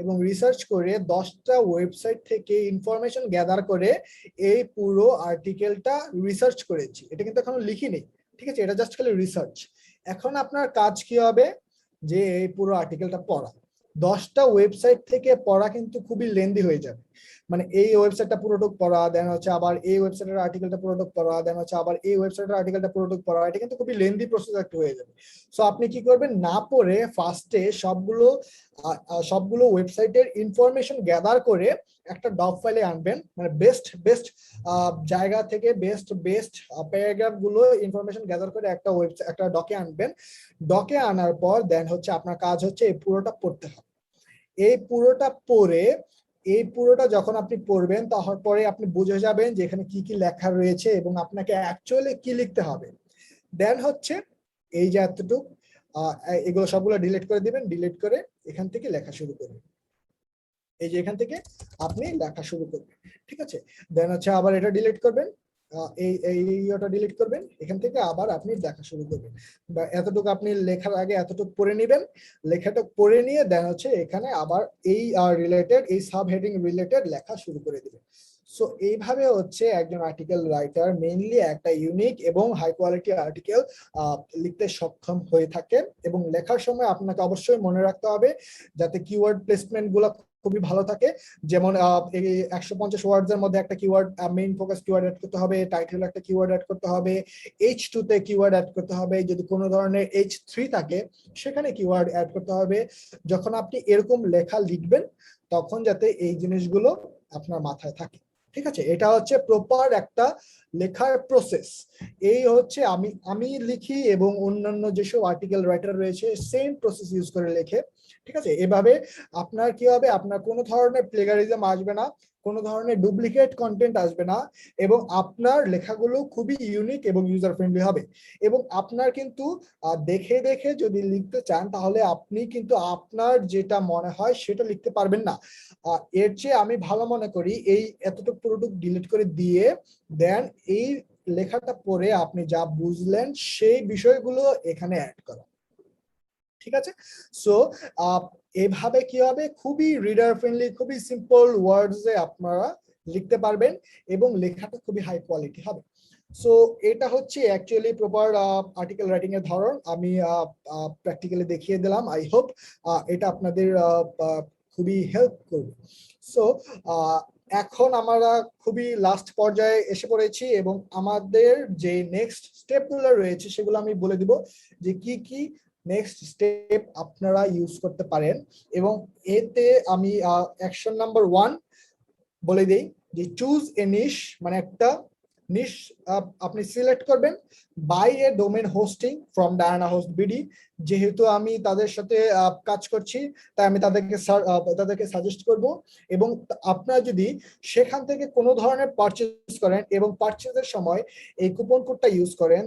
এবং রিসার্চ করে 10টা ওয়েবসাইট থেকে ইনফরমেশন গ্যাদার করে এই পুরো আর্টিকেলটা রিসার্চ করেছি। এটা কিন্তু এখনো লিখিনি, ঠিক আছে? এটা জাস্ট খালি রিসার্চ। এখন আপনার কাজ কি হবে, যে এই পুরো আর্টিকেলটা পড়া। 10টা ওয়েবসাইট থেকে পড়া কিন্তু খুবই লেন্দি হয়ে যাবে। মানে এই ওয়েবসাইটটা পুরোটুক পড়া, দেন হচ্ছে আবার এই ওয়েবসাইটের আর্টিকেলটা পুরোটুক পড়া, দেন হচ্ছে আবার এই ওয়েবসাইটের আর্টিকেলটা পুরোটুক পড়া, এটা কিন্তু খুবই লেন্দি প্রসেস একটা হয়ে যাবে। সো আপনি কি করবেন, না পড়ে ফার্স্টে সবগুলো ওয়েবসাইটের ইনফরমেশন গ্যাদার করে একটা ডক ফাইলে আনবেন। মানে বেস্ট জায়গা থেকে বেস্ট প্যারাগ্রাফ গুলো ইনফরমেশন গ্যাদার করে একটা ডকে আনবেন। ডকে আনার পর দেন হচ্ছে আপনার কাজ হচ্ছে এই পুরোটা পড়তে হবে। এই পুরোটা পড়ে, এই পুরোটা যখন আপনি পড়বেন তারপরে পরে আপনি বুঝে যাবেন যে এখানে কি কি লেখা রয়েছে এবং আপনাকে অ্যাকচুয়ালি কি লিখতে হবে। দেন হচ্ছে এই যে এতটুকু, এগুলো সবগুলো ডিলিট করে দিবেন। ডিলিট করে এখান থেকে লেখা শুরু করবেন। এই যে এখান থেকে আপনি লেখা শুরু করবেন, ঠিক আছে? দেন হচ্ছে আবার এটা ডিলিট করবেন, এইটা ডিলিট করবেন, এখান থেকে আবার আপনি লেখা শুরু করবেন। বা এতটুকু আপনি লেখার আগে এতটুকু পড়ে নেবেন, লেখাটা পড়ে নিয়ে দেন হচ্ছে এখানে আবার এই রিলেটেড, এই সাব হেডিং রিলেটেড লেখা শুরু করে দিবেন। সো এইভাবে হচ্ছে একজন আর্টিকেল রাইটার মেইনলি একটা ইউনিক এবং হাই কোয়ালিটি আর্টিকেল লিখতে সক্ষম হয়ে থাকে। এবং লেখার সময় আপনাকে অবশ্যই মনে রাখতে হবে যাতে কিওয়ার্ড প্লেসমেন্ট গুলো খুবই ভালো থাকে। যেমন এই 150 ওয়ার্ডস এর মধ্যে একটা keyword, main focus keyword add করতে হবে, টাইটেল একটা কিওয়ার্ড অ্যাড করতে হবে, H2 তে কিওয়ার্ড অ্যাড করতে হবে, যদি কোনো ধরনের H3 থাকে সেখানে কিওয়ার্ড অ্যাড করতে হবে। যখন আপনি এরকম লেখা লিখবেন তখন যাতে এই জিনিসগুলো আপনার মাথায় থাকে, ঠিক আছে? এটা হচ্ছে প্রপার একটা লেখার প্রসেস। এই হচ্ছে আমি লিখি এবং অন্যান্য যেসব আর্টিকেল রাইটার রয়েছে সেম প্রসেস ইউজ করে লেখে, ঠিক আছে? এভাবে আপনার কি হবে, আপনার কোনো ধরনের প্লেগারিজম আসবে না, কোনো ধরনের ডুপ্লিকেট কন্টেন্ট আসবে না, এবং আপনার লেখাগুলো খুবই ইউনিক এবং ইউজার ফ্রেন্ডলি হবে। এবং আপনার কিন্তু দেখে দেখে যদি লিখতে চান তাহলে আপনি কিন্তু আপনার যেটা মনে হয় সেটা লিখতে পারবেন না। এর চেয়ে আমি ভালো মনে করি এই এতটুকু পুরোটুকু ডিলিট করে দিয়ে দেন এই লেখাটা পড়ে আপনি যা বুঝলেন সেই বিষয়গুলো এখানে অ্যাড করা। ঠিক আছে? সো এভাবে কি হবে, খুবই রিডার ফ্রেন্ডলি, খুবই সিম্পল ওয়ার্ডসে আপনারা লিখতে পারবেন এবং লেখাটা খুবই হাই কোয়ালিটি হবে। সো এটা হচ্ছে অ্যাকচুয়ালি প্রপার আর্টিকেল রাইটিং এর ধরন। আমি প্র্যাকটিক্যালি দেখিয়ে দিলাম। আই হোপ এটা আপনাদের খুবই হেল্প করবে। সো এখন আমরা খুবই লাস্ট পর্যায়ে এসে পড়েছি এবং আমাদের যে নেক্সট স্টেপগুলো রয়েছে সেগুলো আমি বলে দিব যে কি কি নেক্সট স্টেপ আপনারা ইউজ করতে পারেন। এবং এতে আমি অ্যাকশন নাম্বার 1 বলে দেই যে চুজ এ নিশ, মানে একটা নিশ আপনি সিলেক্ট করবেন, buy a domain hosting from Dianahost BD. যেহেতু আমি তাদের সাথে কাজ করছি তাই আমি তাদেরকে সাজেস্ট করব। এবং আপনারা যদি সেখান থেকে কোনো ধরনের পারচেজ করেন এবং পারচেজের সময় এই কুপন কোডটা ইউজ করেন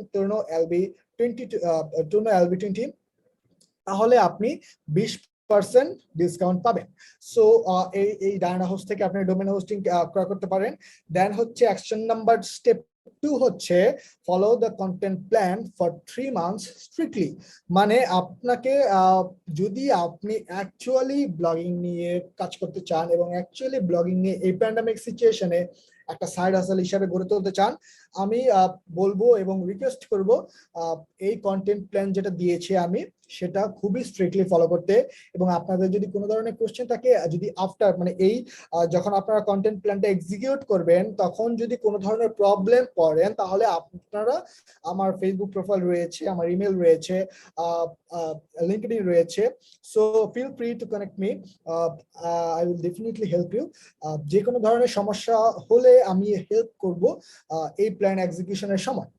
TURNO-LB20, তাহলে আপনি 20% ডিসকাউন্ট পাবেন। সো এই ডায়ানা হোস্ট থেকে আপনি ডোমেন হোস্টিং ক্রয় করতে পারেন। দেন হচ্ছে অ্যাকশন নাম্বার স্টেপ 2 হচ্ছে follow the content plan for 3 months strictly. মানে আপনাকে যদি আপনি অ্যাকচুয়ালি ব্লগিং নিয়ে কাজ করতে চান এবং অ্যাকচুয়ালি ব্লগিং নিয়ে এই প্যান্ডামিক সিচুয়েশনে একটা সাইড হাসেল হিসাবে গড়ে তুলতে চান, আমি বলবো এবং রিকোয়েস্ট করব এই কন্টেন্ট প্ল্যান যেটা দিয়েছি আমি সেটা খুবই স্ট্রিক্টলি ফলো করতে। এবং আপনাদের যদি কোনো ধরনের কোশ্চেন থাকে, যদি আফটার মানে এই যখন আপনারা কন্টেন্ট প্ল্যানটা এক্সিকিউট করবেন তখন যদি কোনো ধরনের প্রবলেম পড়েন তাহলে আপনারা, আমার ফেসবুক প্রোফাইল রয়েছে, আমার ইমেল রয়েছে, লিঙ্কডইন রয়েছে, so feel free to connect me, I will definitely help you. যে কোনো ধরনের সমস্যা হলে আমি হেল্প করব এই প্ল্যান এক্সিকিউশনের সময়।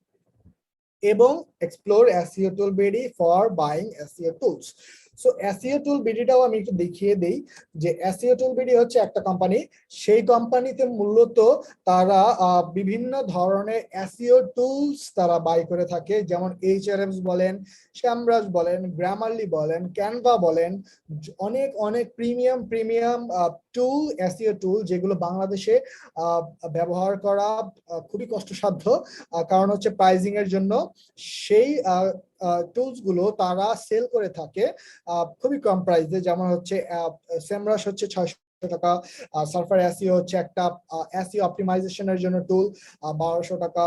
এবং explore SEO tool BD for buying SEO tools. So SEO tool বিডিটাও আমি একটু দেখিয়ে দেই যে এসইও টুল বিডি হচ্ছে একটা কোম্পানি। সেই কোম্পানিতে মূলত তারা বিভিন্ন ধরনের এসইও টুলস তারা বাই করে থাকে, যেমন এইচআরএফস বলেন, স্যামরাজ বলেন, গ্রামারলি বলেন, ক্যানভা বলেন, অনেক অনেক প্রিমিয়াম টুল, এসইও টুল যেগুলো বাংলাদেশে ব্যবহার করা খুবই কষ্টসাধ্য, কারণ হচ্ছে প্রাইজিং এর জন্য। সেই টুলস গুলো তারা সেল করে থাকে খুবই কম প্রাইসে, যেমন হচ্ছে সেমরাশ হচ্ছে 600 টাকা, সার্ফার এসইও হচ্ছে একটা এসইও অপটিমাইজেশনের জন্য টুল 1200 টাকা।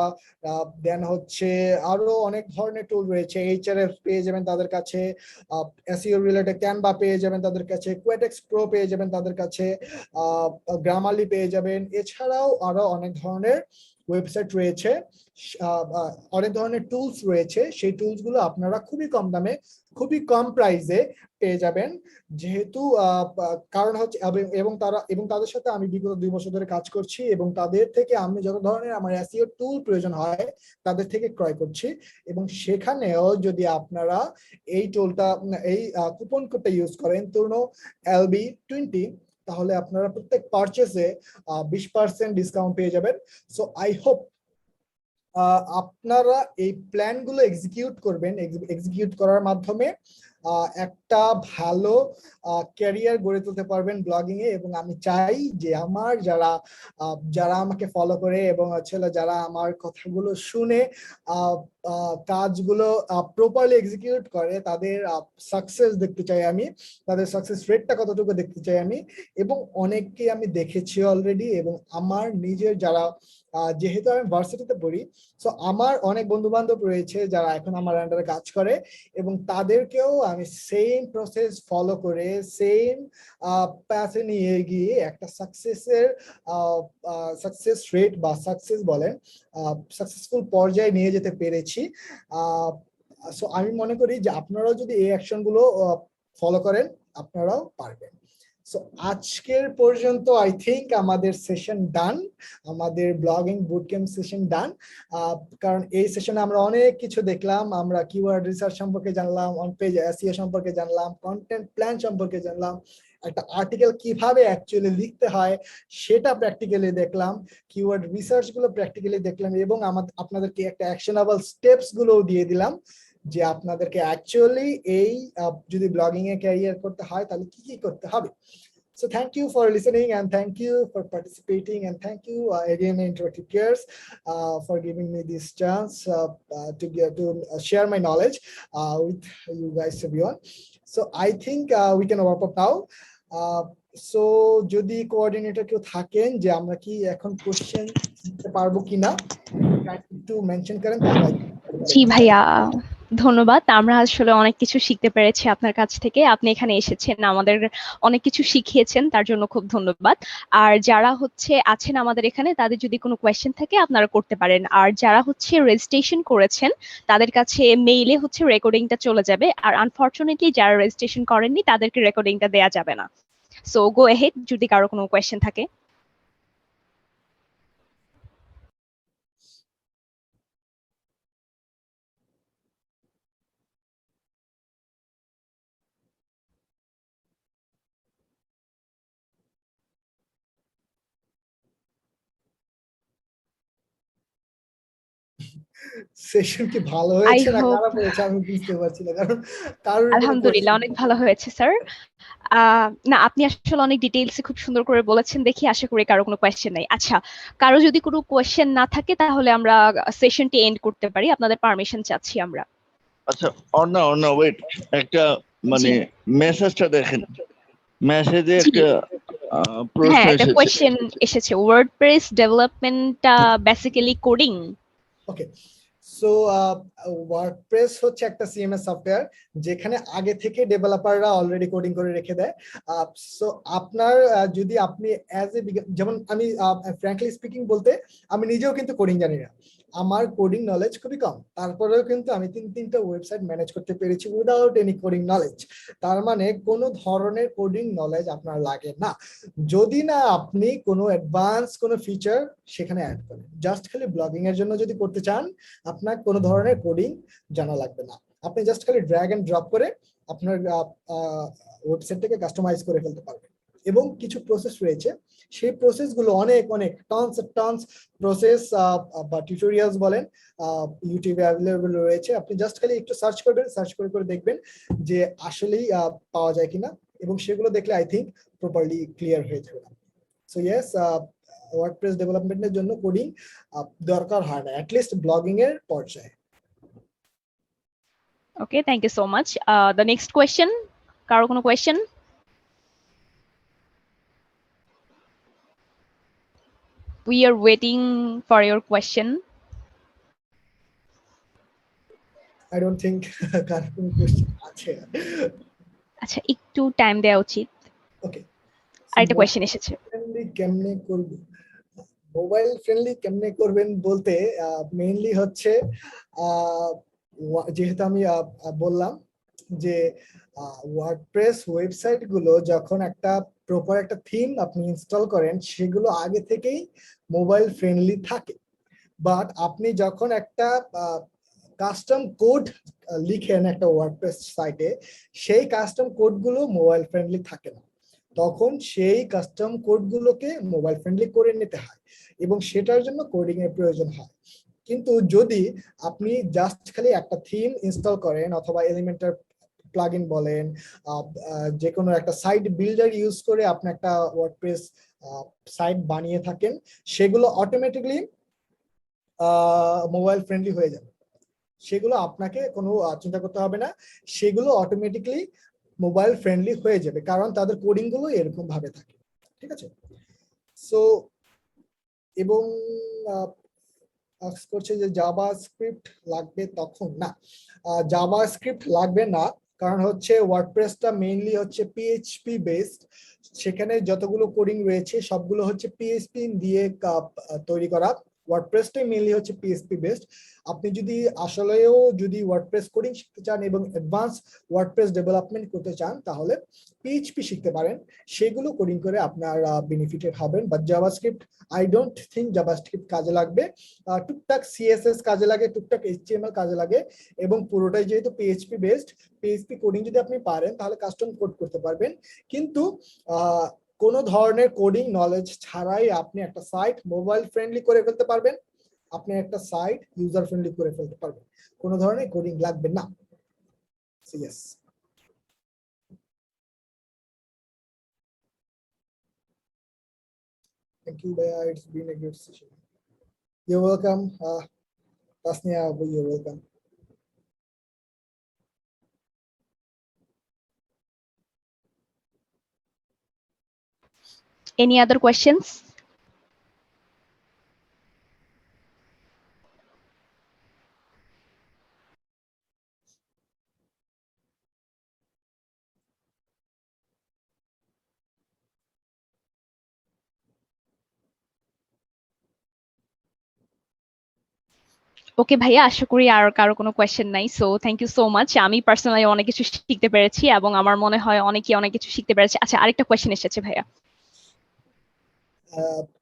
দেন হচ্ছে আরো অনেক ধরনের টুল রয়েছে, এইচআরএফ পেয়ে যাবেন তাদের কাছে, এসইও রিলেটেড ক্যানভা পেয়ে যাবেন তাদের কাছে, কোয়েটেক্স প্রো পেয়ে যাবেন তাদের কাছে, গ্রামারলি পেয়ে যাবেন। এছাড়াও আরো অনেক ধরনের ওয়েবসাইট রয়েছে, অনেক ধরনের টুলস রয়েছে। সেই টুলস গুলো আপনারা খুবই কম দামে, খুবই কম প্রাইসে পেয়ে যাবেন। যেহেতু কারণ হচ্ছে এবং তাদের সাথে আমি বিগত 2 বছর ধরে কাজ করছি এবং তাদের থেকে আমি যত ধরনের আমার এসইও টুল প্রয়োজন হয় তাদের থেকে ক্রয় করছি। এবং সেখানেও যদি আপনারা এই টুলটা, এই কুপন কোডটা ইউজ করেন TURNO-LB20, তাহলে আপনারা প্রত্যেক পারচেসে 20% ডিসকাউন্ট পেয়ে যাবেন। সো আই হোপ আপনারা এই প্ল্যানগুলো এক্সিকিউট করবেন। এক্সিকিউট করার মাধ্যমে একটা ভালো ক্যারিয়ার গড়ে তুলতে পারবেন ব্লগিং এ। এবং আমি চাই যে আমার যারা আমাকে ফলো করে এবং যারা আমার কথাগুলো শুনে কাজগুলো প্রপারলি এক্সিকিউট করে তাদের সাকসেস দেখতে চাই আমি, তাদের সাকসেস রেটটা কতটুকু দেখতে চাই আমি। এবং অনেককে আমি দেখেছি অলরেডি, এবং আমার নিজের যারা, যেহেতু আমি ভার্সিটিতে পড়ি, সো আমার অনেক বন্ধু বান্ধব রয়েছে যারা এখন আমার আন্ডারে কাজ করে, এবং তাদেরকেও আমি সেম প্রসেস ফলো করে সেম প্যাথে নিয়ে গিয়ে একটা সাকসেস রেট বা সাকসেস বলেন সাকসেসফুল পর্যায়ে নিয়ে যেতে পেরেছি। সো আমি মনে করি যে আপনারাও যদি এই অ্যাকশন গুলো ফলো করেন আপনারাও পারবেন। সো আজকের পর্যন্ত আই থিংক আমাদের সেশন ডান, আমাদের ব্লগিং বুটক্যাম্প সেশন ডান। কারণ এই সেশনে আমরা অনেক কিছু দেখলাম, আমরা কিওয়ার্ড রিসার্চ সম্পর্কে জানলাম, অন পেজ এসইও সম্পর্কে জানলাম, কন্টেন্ট প্ল্যান সম্পর্কে জানলাম, একটা আর্টিকেল কিভাবে অ্যাকচুয়ালি লিখতে হয় সেটা প্র্যাকটিক্যালি দেখলাম, কিওয়ার্ড রিসার্চ গুলো প্র্যাকটিক্যালি দেখলাম, এবং আপনাদেরকে একটা অ্যাকশনেবল স্টেপস গুলো দিয়ে দিলাম যে আপনাদেরকে অ্যাকচুয়ালি এই যদি ব্লগিং এ ক্যারিয়ার করতে হয় তাহলে কি কি করতে হবে। So thank you for listening and thank you for participating and thank you again Interactive Cares for giving me this chance to share my knowledge with you guys everyone. So I think we can wrap up now. So যদি কোঅর্ডিনেটর কেউ থাকেন যে আমরা কি এখন কোশ্চেন দিতে পারবো কিনা একটু মেনশন করেন তাহলে। জি ভাইয়া, ধন্যবাদ। আমরা আসলে অনেক কিছু শিখতে পেরেছি আপনার কাছ থেকে। আপনি এখানে এসেছেন, আমাদের অনেক কিছু শিখিয়েছেন, তার জন্য খুব ধন্যবাদ। আর যারা আছেন আমাদের এখানে, তাদের যদি কোনো কোয়েশ্চেন থাকে আপনারা করতে পারেন। আর যারা রেজিস্ট্রেশন করেছেন তাদের কাছে মেইলে রেকর্ডিংটা চলে যাবে। আর আনফরচুনেটলি যারা রেজিস্ট্রেশন করেননি তাদেরকে রেকর্ডিংটা দেয়া যাবে না। সো গো এহেড যদি কারো কোনো কোয়েশ্চেন থাকে। সেশন কি ভালো আই হয়েছে না হোপ, খারাপ হয়েছে আমি বুঝতে পারছি না, কারণ কারোর কোনো আলহামদুলিল্লাহ অনেক ভালো হয়েছে স্যার। না, আপনি আসলে অনেক ডিটেইলসে খুব সুন্দর করে বলেছেন দেখি আশা করি কারো কোনো কোয়েশ্চেন নাই। আচ্ছা, কারো যদি কোনো কোয়েশ্চেন না থাকে তাহলে আমরা সেশনটি এন্ড করতে পারি। আপনাদের পারমিশন চাচ্ছি আমরা। আচ্ছা, অর্ণা ওয়েট, একটা মানে মেসেজটা দেখেন, মেসেজে জি। একটা প্রশ্ন হ্যাঁ, একটা এসেছে। কোয়েশ্চেন এসেছে, ওয়ার্ডপ্রেস ডেভেলপমেন্টটা বেসিক্যালি কোডিং। ওকে, সো ওয়ার্ডপ্রেস হচ্ছে একটা সিএমএস সফটওয়্যার যেখানে আগে থেকে ডেভেলপাররা অলরেডি কোডিং করে রেখে দেয়। সো আপনার যদি আপনি অ্যাজ এ, যেমন আমি ফ্র্যাঙ্কলি স্পিকিং বলতে আমি নিজেও কিন্তু কোডিং জানি না, আমার কোডিং নলেজ খুবই কম, তারপরেও কিন্তু আমি তিনটা ওয়েবসাইট ম্যানেজ করতে পেরেছি উইদাউট এনি কোডিং নলেজ। তার মানে কোনো ধরনের কোডিং নলেজ আপনার লাগে না, যদি না আপনি কোনো অ্যাডভান্স কোনো ফিচার সেখানে অ্যাড করেন। জাস্ট খালি ব্লগিং এর জন্য যদি করতে চান আপনার কোনো ধরনের কোডিং জানা লাগবে না, আপনি জাস্ট খালি ড্র্যাগ এন্ড ড্রপ করে আপনার ওয়েবসাইটটাকে কাস্টমাইজ করে ফেলতে পারবেন। এবং কিছু প্রসেস রয়েছে, সেই প্রসেসগুলো অনেক টনস প্রসেস বা টিউটোরিয়ালস বলেন ইউটিউবে অ্যাভেলেবল রয়েছে। আপনি জাস্ট খালি একটু সার্চ করবেন, সার্চ করে দেখবেন যে আসলেই পাওয়া যায় কিনা, এবং সেগুলো দেখলে আই থিঙ্ক প্রপারলি ক্লিয়ার হয়ে যাবে। সো ইয়েস, ওয়ার্ডপ্রেস ডেভেলপমেন্টের জন্য কোডিং দরকার হয় না, অ্যাটলিস্ট ব্লগিং এর পর্যায়ে। Okay, thank you so much. The next question, কারো কোনো question? We are waiting for your question. I don't think কার কোনো কোশ্চেন আছে। আচ্ছা, একটু টাইম দেওয়া উচিত। ওকে, আরেকটা কোয়েশ্চেন এসেছে। কেমনে করবেন, মোবাইল ফ্রেন্ডলি কেমনে করবেন বলতে মেইনলি হচ্ছে যেহেতু আমি বললাম যে ওয়ার্ডপ্রেস ওয়েবসাইট গুলো যখন একটা প্রপার একটা থিম আপনি ইনস্টল করেন সেগুলো আগে থেকেই মোবাইল ফ্রেন্ডলি থাকে, বাট আপনি যখন একটা কাস্টম কোড লিখেন একটা ওয়ার্ডপ্রেস সাইটে, সেই কাস্টম কোডগুলো মোবাইল ফ্রেন্ডলি থাকে না, তখন সেই কাস্টম কোডগুলোকে মোবাইল ফ্রেন্ডলি করে নিতে হয় এবং সেটার জন্য কোডিং এর প্রয়োজন হয়। কিন্তু যদি আপনি জাস্ট খালি একটা থিম ইনস্টল করেন অথবা এলিমেন্টার প্লাগইন বলেন, যে কোনো একটা সাইট বিল্ডার ইউজ করে আপনি একটা ওয়ার্ডপ্রেস সাইট বানিয়ে থাকেন, সেগুলো অটোমেটিকলি মোবাইল ফ্রেন্ডলি হয়ে যাবে, সেগুলো আপনাকে কোনো চিন্তা করতে হবে না, সেগুলো অটোমেটিকলি মোবাইল ফ্রেন্ডলি হয়ে যাবে, কারণ তাদের কোডিং গুলো এরকম ভাবে থাকে। ঠিক আছে, সো এবং করছে যে জাভাস্ক্রিপ্ট লাগবে, তখন না, জাভাস্ক্রিপ্ট লাগবে না, কারণ হচ্ছে ওয়ার্ডপ্রেসটা মেইনলি হচ্ছে পিএইচপি বেসড, সেখানে যতগুলো কোডিং রয়েছে সবগুলো হচ্ছে পিএইচপি দিয়ে তৈরি করা, ওয়ার্ডপ্রেসটাই মেইনলি হচ্ছে পিএইচপি বেসড। আপনি যদি আসলেও যদি ওয়ার্ডপ্রেস কোডিং শিখতে চান এবং অ্যাডভান্স ওয়ার্ডপ্রেস ডেভেলপমেন্ট করতে চান তাহলে পিএইচপি শিখতে পারেন, সেগুলো কোডিং করে আপনার বেনিফিটেড হবেন। But JavaScript, I don't think JavaScript কাজে লাগবে। টুকটাক সিএসএস কাজে লাগে, টুকটাক এইচটিএমএল কাজে লাগে, এবং পুরোটাই যেহেতু পিএইচপি বেসড, পিএইচপি কোডিং যদি আপনি পারেন তাহলে কাস্টম কোড করতে পারবেন। কিন্তু কোনো ধরনের কোডিং নলেজ ছাড়াই আপনি একটা সাইট মোবাইল ফ্রেন্ডলি করে ফেলতে পারবেন, আপনি একটা সাইট ইউজার ফ্রেন্ডলি করে ফেলতে পারবেন, কোনো ধরনের কোডিং লাগবে না। Yes, thank you Bhaiya, it's been a good session. You're welcome. Tasnia, you're welcome. Any other questions? Okay ভাইয়া, আশা করি আর কারো কোনো কোয়েশ্চেন নাই। So thank you so much. আমি পার্সোনালি অনেক কিছু শিখতে পেরেছি এবং আমার মনে হয় অনেকেই অনেক কিছু শিখতে পেরেছে। আচ্ছা, আরেকটা কোয়েশ্চেন এসেছে ভাইয়া।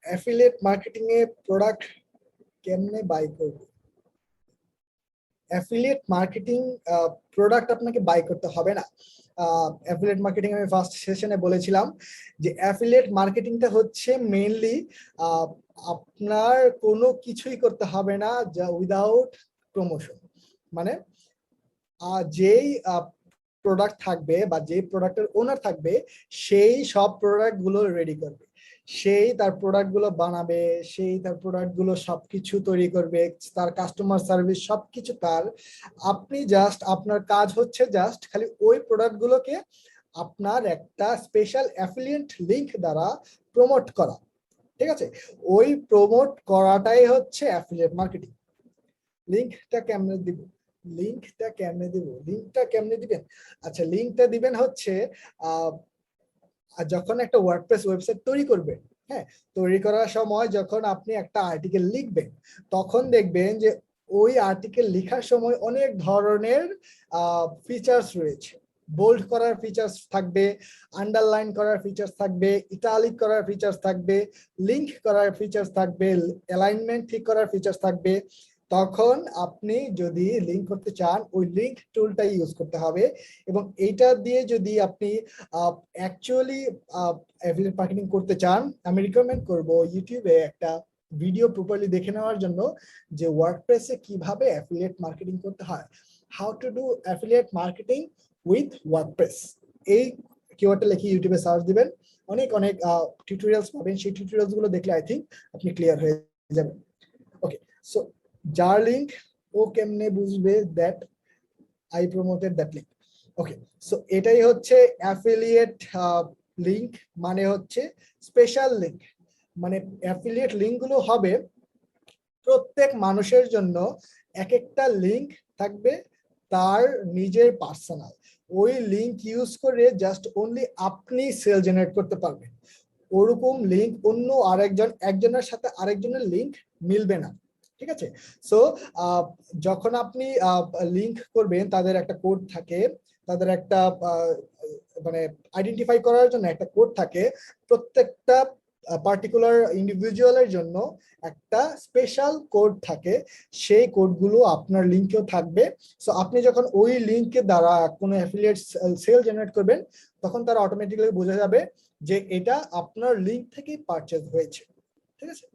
অ্যাফিলিয়েট মার্কেটিং এ প্রোডাক্ট কেমনে বাই করব? অ্যাফিলিয়েট মার্কেটিং প্রোডাক্ট আপনাকে বাই করতে হবে না। অ্যাফিলিয়েট মার্কেটিং আমি ফার্স্ট সেশনে বলেছিলাম যে অ্যাফিলিয়েট মার্কেটিংটা হচ্ছে মেইনলি আপনার কোনো কিছুই করতে হবে না যা উইদাউট প্রমোশন। মানে যেই প্রোডাক্ট থাকবে বা যে প্রোডাক্টের ওনার থাকবে সেই সব প্রোডাক্ট গুলো রেডি করবে, সেই তার প্রোডাক্ট গুলো বানাবে, সেই তার প্রোডাক্ট গুলো সবকিছু তৈরি করবে, তার কাস্টমার সার্ভিস সবকিছু তার। আপনি জাস্ট, আপনার কাজ হচ্ছে জাস্ট খালি ওই প্রোডাক্ট গুলোকে আপনার একটা স্পেশাল অ্যাফিলিয়েট লিংক দ্বারা প্রমোট করা। ঠিক আছে, ওই প্রমোট করাটাই হচ্ছে অ্যাফিলিয়েট মার্কেটিং। লিংকটা কেমনে দিব? লিংকটা কেমনে দিবেন? আচ্ছা, লিংকটা দিবেন হচ্ছে যখন একটা ওয়ার্ডপ্রেস ওয়েবসাইট তৈরি করবেন, হ্যাঁ, তৈরি করার সময় যখন আপনি একটা আর্টিকেল লিখবেন তখন দেখবেন যে ওই আর্টিকেল লেখার সময় অনেক ধরনের ফিচার্স রয়েছে। বোল্ড করার ফিচার্স থাকবে, আন্ডারলাইন করার ফিচার্স থাকবে, ইটালিক করার ফিচার্স থাকবে, লিংক করার ফিচার্স থাকবে, অ্যালাইনমেন্ট ঠিক করার ফিচার্স থাকবে। তখন আপনি যদি লিংক করতে চান ওই লিংক টুলটা ইউজ করতে হবে, এবং এইটা দিয়ে যদি আপনি অ্যাকচুয়ালি অ্যাফিলিয়েট মার্কেটিং করতে চান, আমি রিকমেন্ড করব ইউটিউবে একটা ভিডিও প্রপারলি দেখে নেওয়ার জন্য যে ওয়ার্ডপ্রেসে কিভাবে অ্যাফিলিয়েট মার্কেটিং করতে হয়, how to do affiliate marketing with WordPress. এই কিওয়ার্ডটা লিখে ইউটিউবে সার্চ দিবেন, অনেক টিউটোরিয়ালস পাবেন। সেই টিউটোরিয়ালস গুলো দেখলে আই থিঙ্ক আপনি ক্লিয়ার হয়ে যাবেন। ওকে, সো যার লিংক ও কেমনে বুঝবে that I promoted that link. Okay, so এটাই হচ্ছে অ্যাফিলিয়েট লিংক, মানে হচ্ছে স্পেশাল লিংক। মানে অ্যাফিলিয়েট লিংক গুলো হবে প্রত্যেক মানুষের জন্য, এক একটা লিংক থাকবে তার নিজের পার্সোনাল। ওই লিংক ইউজ করে জাস্ট অনলি আপনি সেল জেনারেট করতে পারবেন। ওরকম লিংক অন্য একজনের সাথে আরেকজনের লিংক মিলবে না। ঠিক আছে, সো যখন আপনি লিংক করবেন তাদের একটা কোড থাকে, তাদের একটা মানে আইডেন্টিফাই করার জন্য একটা কোড থাকে। প্রত্যেকটা পার্টিকুলার ইন্ডিভিজুয়ালের জন্য একটা স্পেশাল কোড থাকে, সেই কোডগুলো আপনার লিংকেও থাকবে। সো আপনি যখন ওই লিংকের দ্বারা কোনো অ্যাফিলিয়েট সেল জেনারেট করবেন তখন তারা অটোমেটিক্যালি বোঝা যাবে যে এটা আপনার লিংক থেকেই পারচেজ হয়েছে। ঠিক আছে,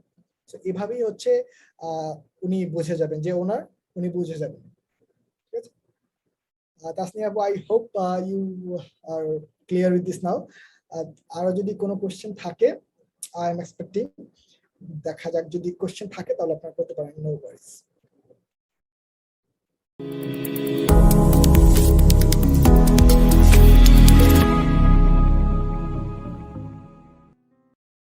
তো এভাবেই হচ্ছে উনি বুঝে যাবেন যে ওনার, উনি বুঝে যাবেন। ঠিক আছে, তাসনিয়া আপু, I hope you are clear with this now. আরো যদি কোনো কোশ্চেন থাকে, আই এম এক্সপেক্টিং, দেখা যাক, যদি কোশ্চেন থাকে তাহলে আপনারা করতে পারেন, নো ওয়ারিজ।